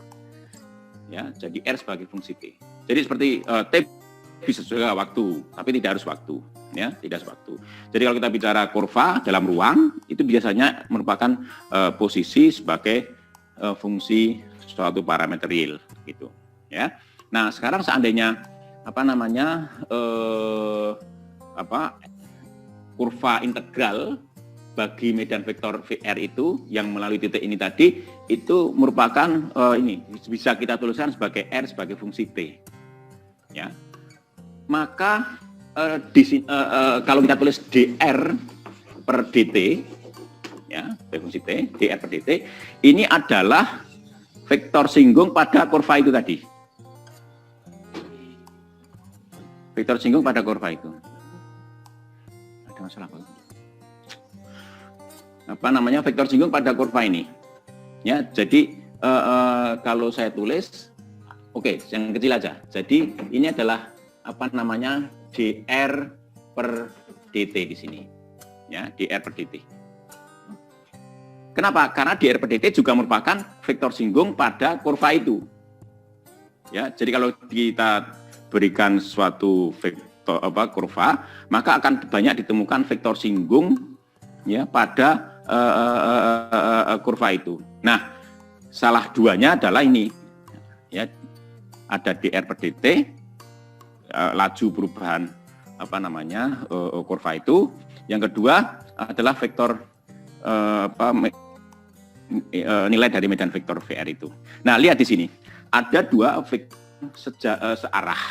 Ya, jadi R sebagai fungsi T. Jadi seperti T bisa juga waktu, tapi tidak harus waktu, ya, tidak harus waktu. Jadi kalau kita bicara kurva dalam ruang, itu biasanya merupakan posisi sebagai fungsi suatu parameter real, gitu, ya. Nah, sekarang seandainya kurva integral bagi medan vektor VR itu yang melalui titik ini tadi itu merupakan ini bisa kita tuliskan sebagai R sebagai fungsi T. Ya, maka kalau kita tulis dr per dt, ya, fungsi t, dr per dt, ini adalah vektor singgung pada kurva itu tadi. Vektor singgung pada kurva itu. Ada masalah apa? Apa namanya vektor singgung pada kurva ini? Ya, jadi kalau saya tulis. Oke, yang kecil aja. Jadi ini adalah apa namanya dr per dt di sini, ya dr per dt. Kenapa? Karena dr per dt juga merupakan vektor singgung pada kurva itu. Ya, jadi kalau kita berikan suatu vektor kurva, maka akan banyak ditemukan vektor singgung ya pada kurva itu. Nah, salah duanya adalah ini, ya. Ada dr per dt, laju perubahan kurva itu. Yang kedua adalah vektor nilai dari medan vektor VR itu. Nah, lihat di sini ada dua vektor searah.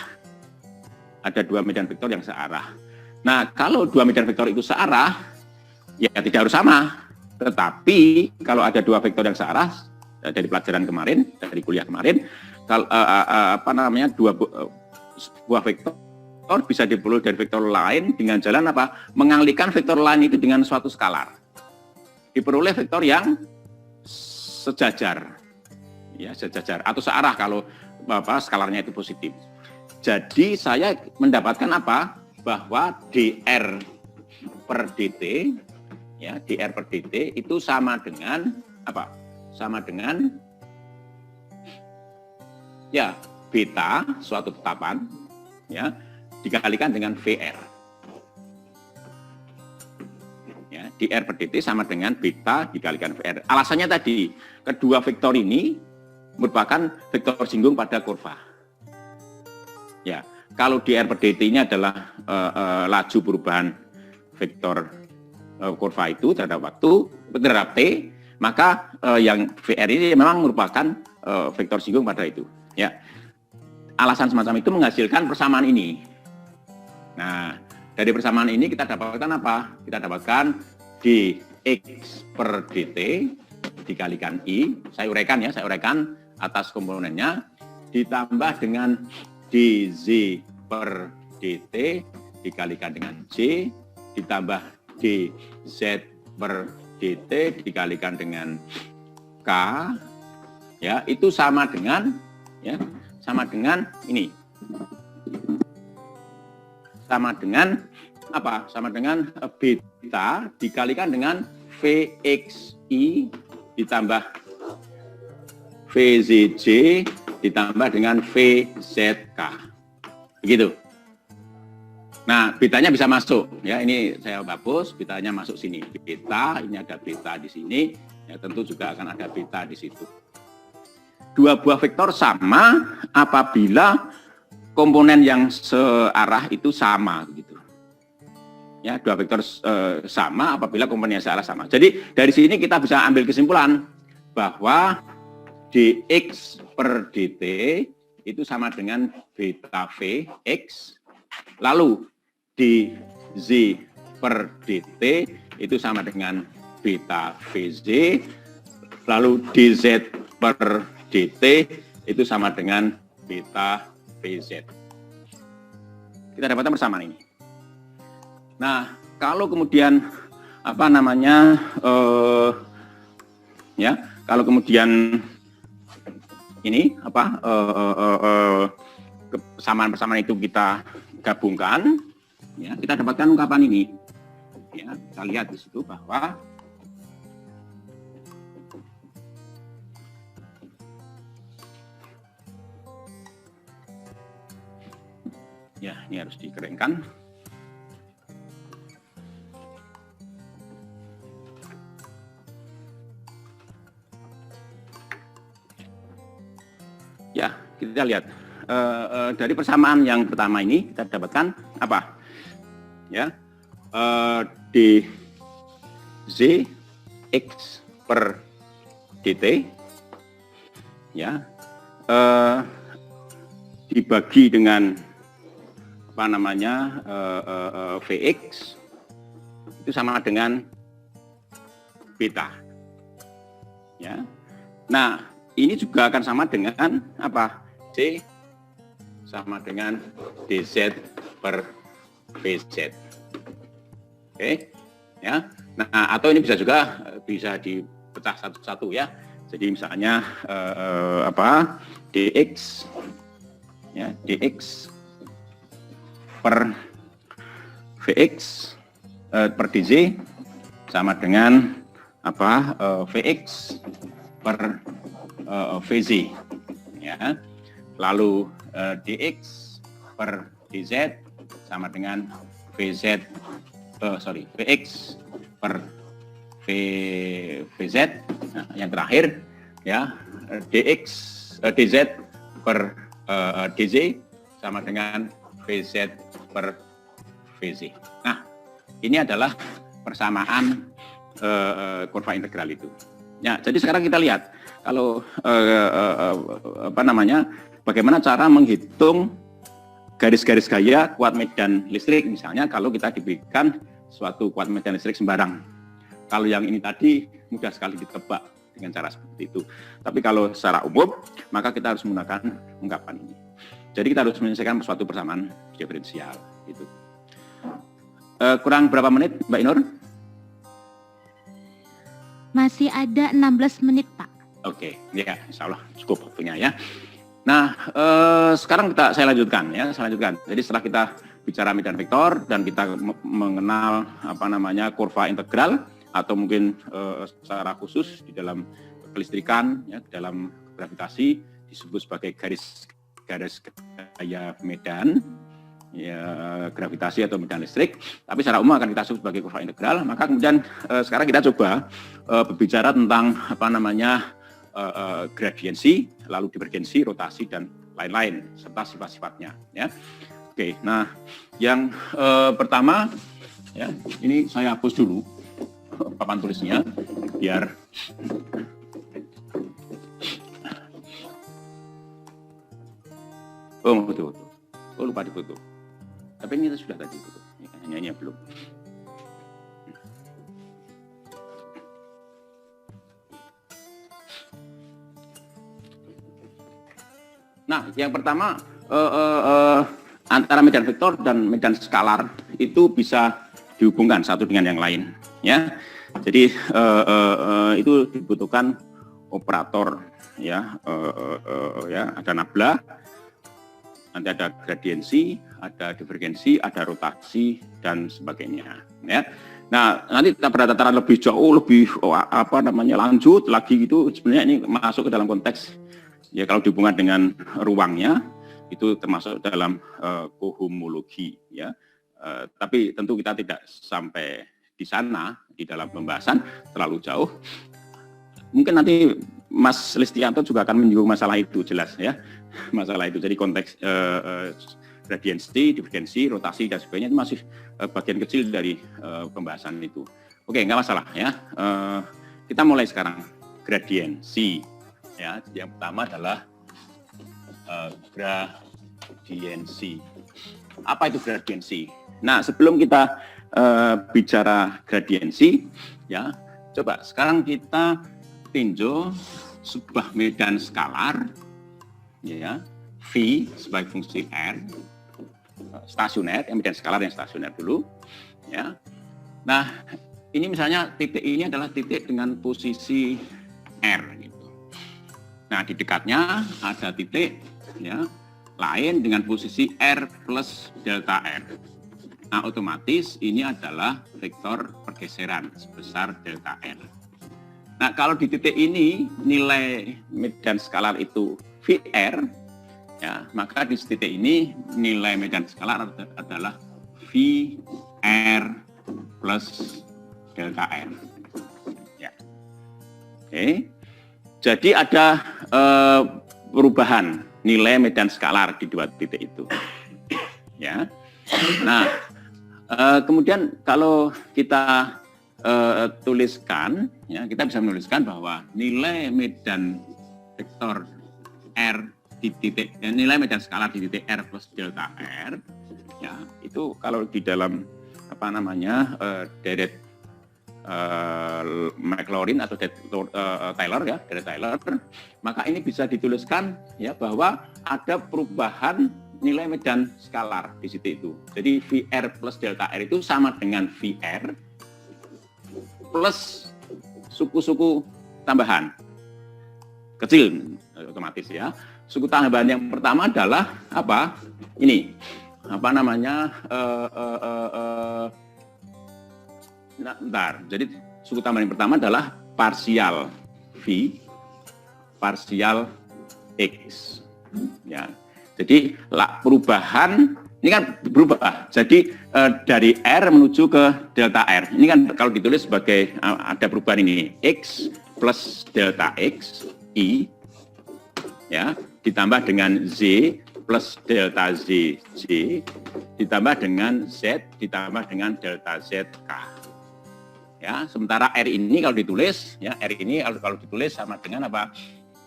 Ada dua medan vektor yang searah. Nah, kalau dua medan vektor itu searah, ya tidak harus sama. Tetapi kalau ada dua vektor yang searah dari pelajaran kemarin, dari kuliah kemarin. Kalau dua buah vektor bisa diperoleh dari vektor lain dengan jalan apa? Mengalihkan vektor lain itu dengan suatu skalar. Diperoleh vektor yang sejajar, ya sejajar atau searah kalau skalarnya itu positif. Jadi saya mendapatkan apa? Bahwa dr per dt, ya dr per dt itu sama dengan apa? Sama dengan ya beta suatu tetapan ya dikalikan dengan VR. Ya, dr per dt sama dengan beta dikalikan VR. Alasannya tadi kedua vektor ini merupakan vektor singgung pada kurva. Ya, kalau dr per dt ini adalah laju perubahan vektor kurva itu terhadap waktu terhadap t, maka yang VR ini memang merupakan vektor singgung pada itu. Ya, alasan semacam itu menghasilkan persamaan ini. Nah, dari persamaan ini kita dapatkan apa? Kita dapatkan dx per dt dikalikan i. Saya uraikan atas komponennya ditambah dengan dz per dt dikalikan dengan j ditambah dz per dt dikalikan dengan k. Ya, itu sama dengan ini sama dengan apa? Sama dengan beta dikalikan dengan VXI ditambah VZJ ditambah dengan VZK. Begitu. Nah, betanya bisa masuk ya. Ini saya hapus, betanya masuk sini. Beta, ini ada beta di sini. Ya, tentu juga akan ada beta di situ. Dua buah vektor sama apabila komponen yang searah itu sama gitu. Ya, dua vektor sama apabila komponen yang searah sama. Jadi dari sini kita bisa ambil kesimpulan bahwa dx per dt itu sama dengan beta vx, lalu dz per dt itu sama dengan beta vz, lalu dz per dt itu sama dengan beta vz. Kita dapatkan persamaan ini. Nah, kalau kemudian apa namanya ya, kalau kemudian ini apa persamaan-persamaan itu kita gabungkan, ya, kita dapatkan ungkapan ini. Ya, kita lihat di situ bahwa ya, ini harus dikeringkan. Ya, kita lihat dari persamaan yang pertama ini kita dapatkan apa? Ya, dz x per dt, ya, dibagi dengan apa namanya vx itu sama dengan beta. Ya, nah. Ini juga akan sama dengan apa? C sama dengan dz per vz. Oke, ya. Nah, atau ini bisa juga bisa dipecah satu-satu ya. Jadi misalnya apa? Dx, ya, dx per vx per dz sama dengan apa? Vx per VZ, ya. Lalu dx per dz sama dengan vz, vx per vz. Nah, yang terakhir ya, dz per dz sama dengan vz per vz. Nah, ini adalah persamaan kurva integral itu. Ya, jadi sekarang kita lihat kalau apa namanya, bagaimana cara menghitung garis-garis gaya kuat medan listrik, misalnya kalau kita diberikan suatu kuat medan listrik sembarang. Kalau yang ini tadi mudah sekali ditebak dengan cara seperti itu. Tapi kalau secara umum, maka kita harus menggunakan ungkapan ini. Jadi kita harus menyelesaikan suatu persamaan diferensial. Gitu. Kurang berapa menit, Mbak Inur? Masih ada 16 menit, Pak. Oke, ya, insya Allah cukup waktunya ya. Nah, sekarang saya lanjutkan ya, Jadi setelah kita bicara medan vektor dan kita mengenal apa namanya kurva integral atau mungkin secara khusus di dalam kelistrikan, ya, dalam gravitasi disebut sebagai garis gaya medan. Ya, gravitasi atau medan listrik, tapi secara umum akan kita sebut sebagai kurva integral. Maka kemudian sekarang kita coba berbicara tentang apa namanya gradiensi, lalu divergensi, rotasi dan lain-lain serta sifat-sifatnya. Ya, oke. Nah, yang pertama, ya, ini saya hapus dulu papan tulisnya biar betul. Oh, lupa ditutup. Tapi ini sudah tadi tutup, hanya belum. Nah, yang pertama antara medan vektor dan medan skalar itu bisa dihubungkan satu dengan yang lain, ya. Jadi itu dibutuhkan operator, ya, ya, ada nabla, nanti ada gradiensi, ada divergensi, ada rotasi dan sebagainya. Ya. Nah, nanti pada tataran lebih jauh, lebih lanjut lagi itu sebenarnya ini masuk ke dalam konteks ya kalau dihubungkan dengan ruangnya itu termasuk dalam kohomologi ya. Tapi tentu kita tidak sampai di sana di dalam pembahasan terlalu jauh. Mungkin nanti Mas Listianto juga akan menyinggung masalah itu jelas ya, masalah itu. Jadi konteks gradiensi, divergensi, rotasi dan sebagainya itu masih bagian kecil dari pembahasan itu. Oke, nggak masalah ya. Kita mulai sekarang gradiensi. Ya, yang pertama adalah gradiensi. Apa itu gradiensi? Nah, sebelum kita bicara gradiensi, ya, coba sekarang kita tinjau sebuah medan skalar, ya, V sebagai fungsi R, stasioner, medan skalar yang stasioner dulu, ya. Nah, ini misalnya titik ini adalah titik dengan posisi R, gitu. Nah, di dekatnya ada titik, ya, lain dengan posisi R plus delta R. Nah, otomatis ini adalah vektor pergeseran sebesar delta R. Nah, kalau di titik ini nilai medan skalar itu VR, ya, maka di titik ini nilai medan skalar adalah VR plus delta R. Ya. Oke. Jadi ada perubahan nilai medan skalar di dua titik itu. Ya. Nah, kemudian kalau kita tuliskan, ya, kita bisa menuliskan bahwa nilai medan vektor R di titik, nilai medan skalar di titik R plus delta R, ya, itu kalau di dalam apa namanya deret Maclaurin atau Taylor, ya, deret Taylor, maka ini bisa dituliskan ya bahwa ada perubahan nilai medan skalar di situ itu. Jadi VR plus delta R itu sama dengan VR plus suku-suku tambahan kecil otomatis ya. Suku tambahan yang pertama adalah apa? Ini apa namanya? Jadi suku tambahan yang pertama adalah parsial V, parsial X. Ya. Jadi perubahan ini kan berubah. Jadi dari R menuju ke delta R. Ini kan kalau ditulis sebagai ada perubahan ini X plus delta X I, ya, ditambah dengan Z plus delta Z J, ditambah dengan Z ditambah dengan delta Z K. Ya, sementara R ini kalau ditulis, ya, R ini kalau ditulis sama dengan apa?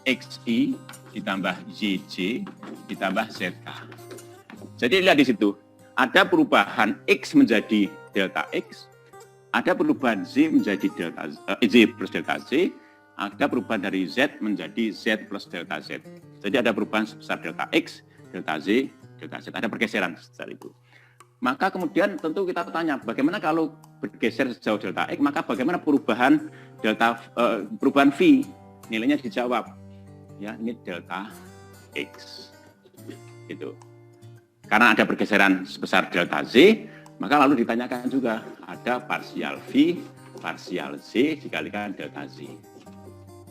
XI ditambah ZJ ditambah ZK. Jadi lihat di situ, ada perubahan X menjadi delta X, ada perubahan Z menjadi delta Z plus delta Z, ada perubahan dari Z menjadi Z plus delta Z. Jadi ada perubahan sebesar delta X, delta Z, delta Z, ada pergeseran sebesar itu. Maka kemudian tentu kita tanya, bagaimana kalau bergeser sejauh delta X, maka bagaimana perubahan delta perubahan V? Nilainya dijawab, ya, ini delta X. Gitu. Karena ada pergeseran sebesar delta Z, maka lalu ditanyakan juga ada parsial V, parsial Z dikalikan delta Z.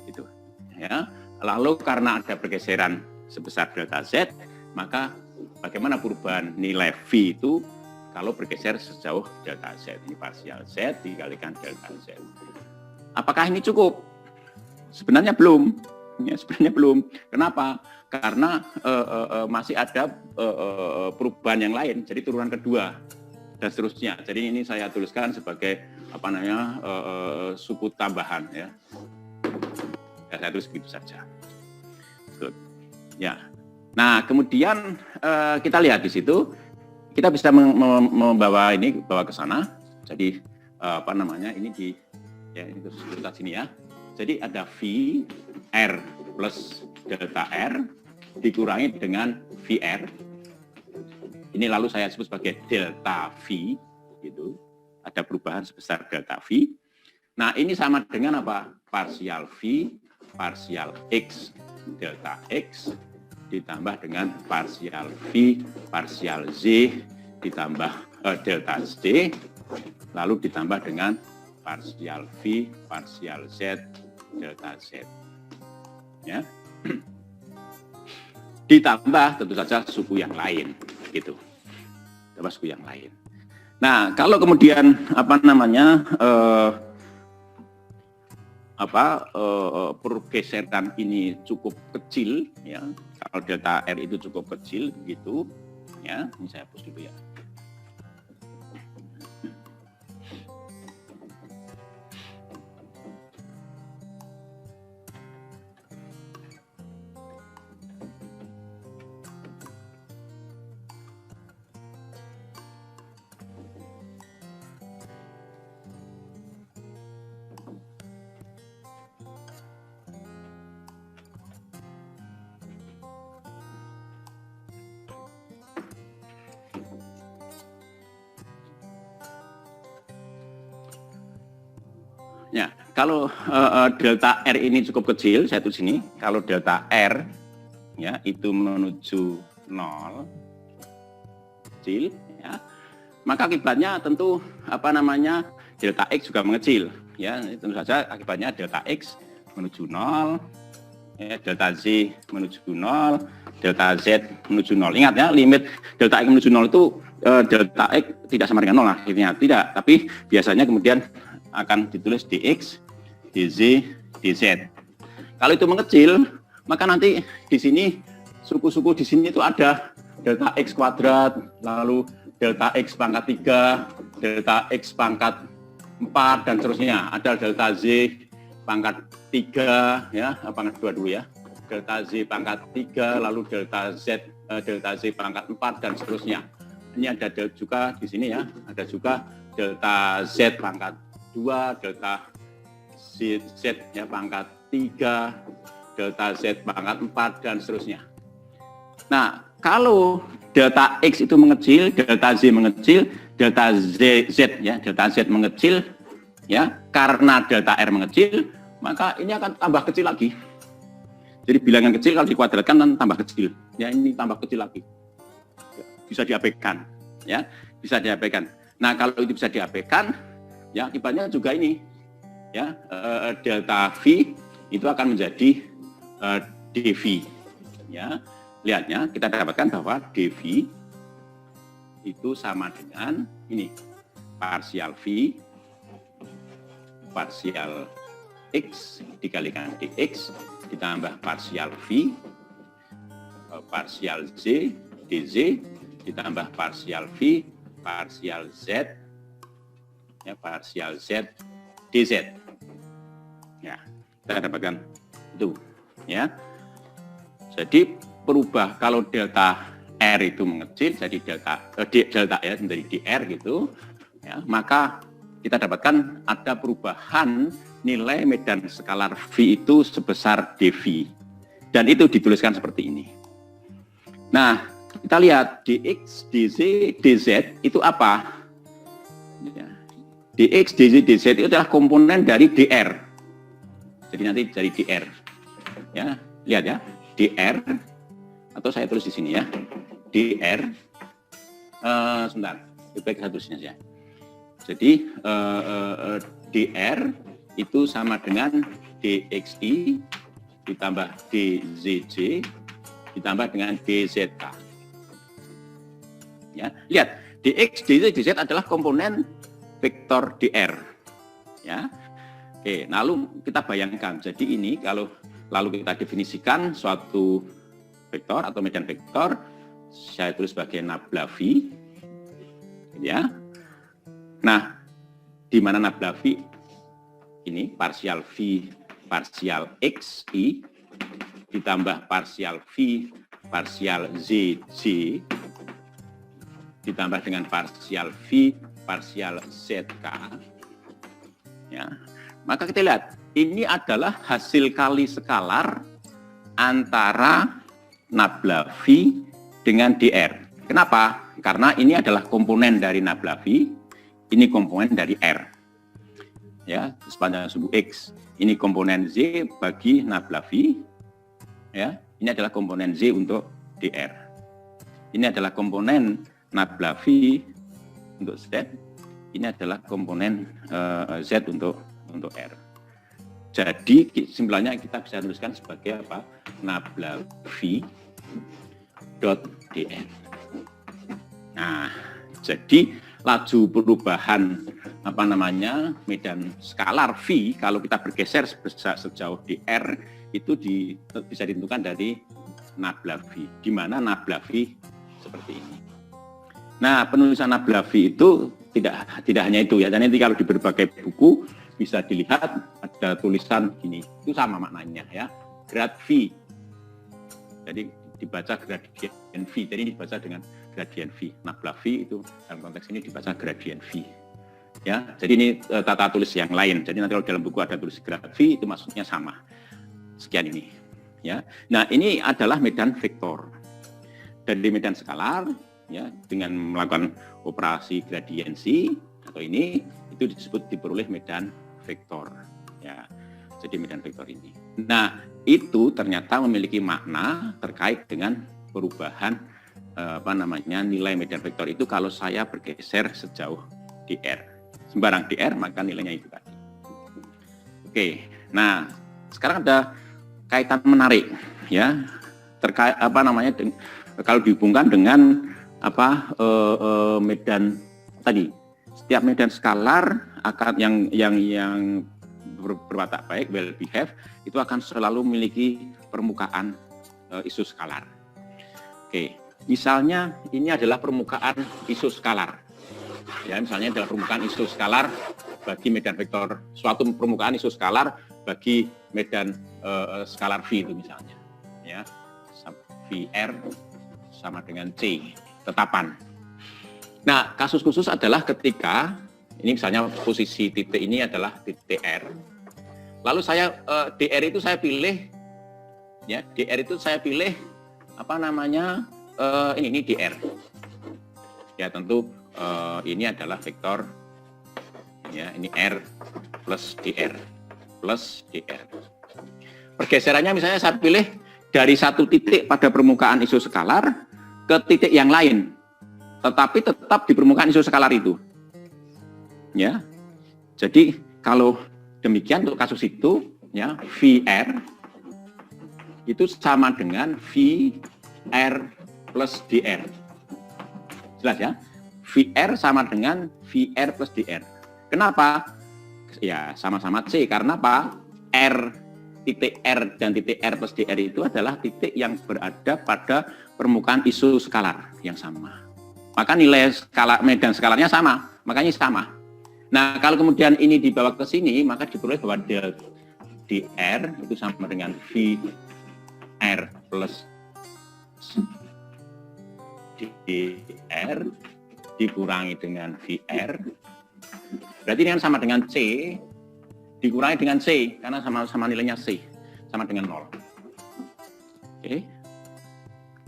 Gitu. Ya. Lalu karena ada pergeseran sebesar delta Z, maka bagaimana perubahan nilai V itu kalau bergeser sejauh delta Z? Ini parsial Z dikalikan delta Z. Apakah ini cukup? Sebenarnya belum. Ya, sebenarnya belum. Kenapa? Karena masih ada perubahan yang lain. Jadi turunan kedua dan seterusnya. Jadi ini saya tuliskan sebagai apa namanya suku tambahan, ya. Ya, saya tulis begitu saja. Good. Ya. Nah, kemudian kita lihat di situ, kita bisa membawa ini bawa ke sana. Jadi apa namanya ini di ya ini sekitar sini ya. Jadi ada V R plus delta R dikurangi dengan VR. Ini lalu saya sebut sebagai delta V, gitu. Ada perubahan sebesar delta V. Nah, ini sama dengan apa? Parsial V, parsial X, delta X ditambah dengan parsial V, parsial Z, ditambah delta Z, lalu ditambah dengan parsial V, parsial Z, delta Z. Ya. Ditambah tentu saja suku yang lain, gitu. Ditambah suku yang lain. Nah, kalau kemudian pergeseran ini cukup kecil, ya, kalau delta R itu cukup kecil, gitu, ya, ini saya hapus dulu ya. Ya, kalau delta R ini cukup kecil, saya tulis sini, kalau delta R ya itu menuju 0 kecil, ya, maka akibatnya tentu delta X juga mengecil, ya, tentu saja akibatnya delta X menuju 0, ya, delta Z menuju 0, delta Z menuju 0. Ingat ya, limit delta X menuju 0 itu delta X tidak sama dengan 0 akhirnya, tidak, tapi biasanya kemudian akan ditulis dx, dz, dz. Kalau itu mengecil, maka nanti di sini suku-suku di sini itu ada delta x kuadrat, lalu delta x pangkat 3, delta x pangkat 4 dan seterusnya. Ada delta z pangkat 3 ya, pangkat 2 dulu ya. Delta z pangkat 3, lalu delta z pangkat 4 dan seterusnya. Ini ada juga di sini ya, ada juga delta z pangkat 2, delta Z ya pangkat 3, delta Z pangkat 4 dan seterusnya. Nah, kalau delta X itu mengecil, delta Z mengecil, delta Z ya, delta Z mengecil ya, karena delta R mengecil, maka ini akan tambah kecil lagi. Jadi bilangan kecil kalau dikuadratkan dan tambah kecil. Ya, ini tambah kecil lagi. Bisa diabaikan ya, bisa diabaikan. Nah, kalau itu bisa diabaikan, ya akibatnya juga ini ya delta V itu akan menjadi dV ya. Lihatnya kita dapatkan bahwa dV itu sama dengan ini parsial V parsial X dikalikan dx ditambah parsial V parsial Z dz ditambah parsial V parsial Z ya, parsial Z dz. Ya, kita dapatkan itu ya. Jadi berubah kalau delta R itu mengecil jadi delta ya menjadi dr gitu ya, maka kita dapatkan ada perubahan nilai medan skalar V itu sebesar dV. Dan itu dituliskan seperti ini. Nah, kita lihat dx, dz, dz itu apa? Ya. dx, dz, dz itu adalah komponen dari dr. Jadi nanti dari dr. Ya, lihat ya, dr atau saya tulis di sini ya, dr. Sebentar, lebih baik saya tulisnya saja. Jadi dr itu sama dengan dxi ditambah dzj ditambah dengan dzk. Ya, lihat dx, dz, dz adalah komponen vektor dr. Ya, oke. Lalu kita bayangkan. Jadi ini kalau lalu kita definisikan suatu vektor atau medan vektor, saya tulis sebagai nabla V. Ya. Nah, di mana nabla V ini parsial V parsial xi ditambah parsial V parsial zj ditambah dengan parsial V parsial zk. Ya. Maka kita lihat, ini adalah hasil kali skalar antara nabla V dengan dr. Kenapa? Karena ini adalah komponen dari nabla V, ini komponen dari R. Ya, sepanjang sumbu X. Ini komponen Z bagi nabla V. Ya, Ini adalah komponen Z untuk dr. Ini adalah komponen nabla V untuk Z. Ini adalah komponen Z untuk R. Jadi kesimpulannya kita bisa tuliskan sebagai apa? Nabla V dot dr. Nah, jadi laju perubahan medan skalar V kalau kita bergeser sejauh dr itu bisa ditentukan dari nabla V, di mana nabla V seperti ini. Nah, penulisan nabla V itu tidak hanya itu ya, dan nanti kalau di berbagai buku bisa dilihat ada tulisan gini, itu sama maknanya ya, grad V. Jadi dibaca gradien V, jadi dibaca dengan gradien V. Nabla V itu dalam konteks ini dibaca gradien V. Ya, jadi ini tata tulis yang lain. Jadi nanti kalau dalam buku ada tulis grad V itu maksudnya sama. Sekian ini. Ya. Nah, ini adalah medan vektor. Dari medan skalar ya dengan melakukan operasi gradiensi atau ini itu disebut diperoleh medan vektor. Ya. Jadi medan vektor ini. Nah, itu ternyata memiliki makna terkait dengan perubahan nilai medan vektor itu kalau saya bergeser sejauh dr. Sembarang dr maka nilainya itu tadi. Oke. Nah, sekarang ada kaitan menarik ya terkait kalau dihubungkan dengan medan tadi. Setiap medan skalar akan yang berwatak baik, well behaved, itu akan selalu memiliki permukaan isoskalar. Oke, misalnya ini adalah permukaan isoskalar. Ya, misalnya adalah permukaan isoskalar bagi medan vektor, suatu permukaan isoskalar bagi medan skalar V itu misalnya. Ya, VR sama dengan C, tetapan. Nah, kasus khusus adalah ketika ini misalnya posisi titik ini adalah titik R. Lalu saya dr itu saya pilih ya, dr itu saya pilih ini dr. Ya, tentu ini adalah vektor ya, ini R plus dr. Pergeserannya misalnya saya pilih dari satu titik pada permukaan isoskalar ke titik yang lain, tetapi tetap di permukaan isoskalar itu. Ya, jadi kalau demikian untuk kasus itu, ya VR itu sama dengan VR plus dr. Jelas ya? VR sama dengan VR plus dr. Kenapa? Ya sama-sama C, karena apa? Titik R dan titik R plus dr itu adalah titik yang berada pada permukaan isoskalar yang sama. Maka nilai medan skalarnya sama, makanya sama. Nah, kalau kemudian ini dibawa ke sini, maka diperoleh bahwa dr itu sama dengan VR plus dr dikurangi dengan VR. Berarti ini kan sama dengan C dikurangi dengan C, karena sama-sama nilainya C, sama dengan 0. Oke.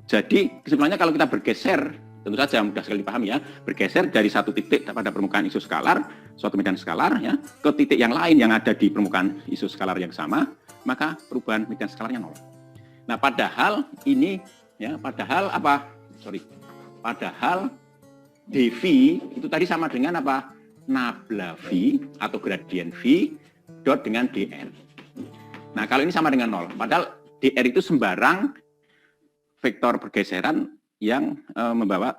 Jadi kesimpulannya kalau kita bergeser, tentu saja mudah sekali dipahami ya, bergeser dari satu titik pada permukaan isoskalar, suatu medan skalar ya, ke titik yang lain yang ada di permukaan isoskalar yang sama, maka perubahan medan skalarnya 0. Nah, padahal ini ya, padahal dV itu tadi sama dengan apa? Nabla V atau gradien V dot dengan dr. Nah, kalau ini sama dengan 0, padahal dr itu sembarang vektor pergeseran yang membawa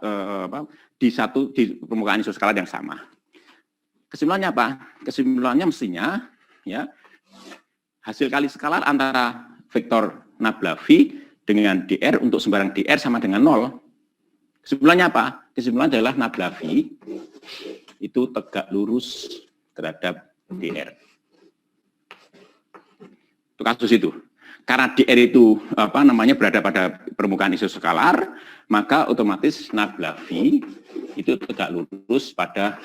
di permukaan isoskalar yang sama. Kesimpulannya apa? Kesimpulannya mestinya ya hasil kali skalar antara vektor nabla V dengan dr untuk sembarang dr sama dengan 0. Kesimpulannya apa? Kesimpulannya adalah nabla V itu tegak lurus terhadap dr. Itu kasus itu. Karena dr itu berada pada permukaan isoskalar, maka otomatis nabla V itu tegak lurus pada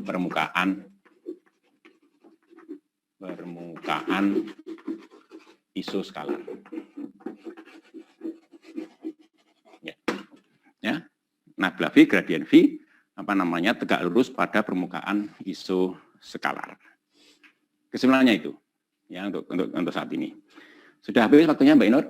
permukaan isoskalar. Ya. Nabla V, gradien V tegak lurus pada permukaan isoskalar. Kesimpulannya itu ya untuk saat ini. Sudah habis waktunya Mbak Inur?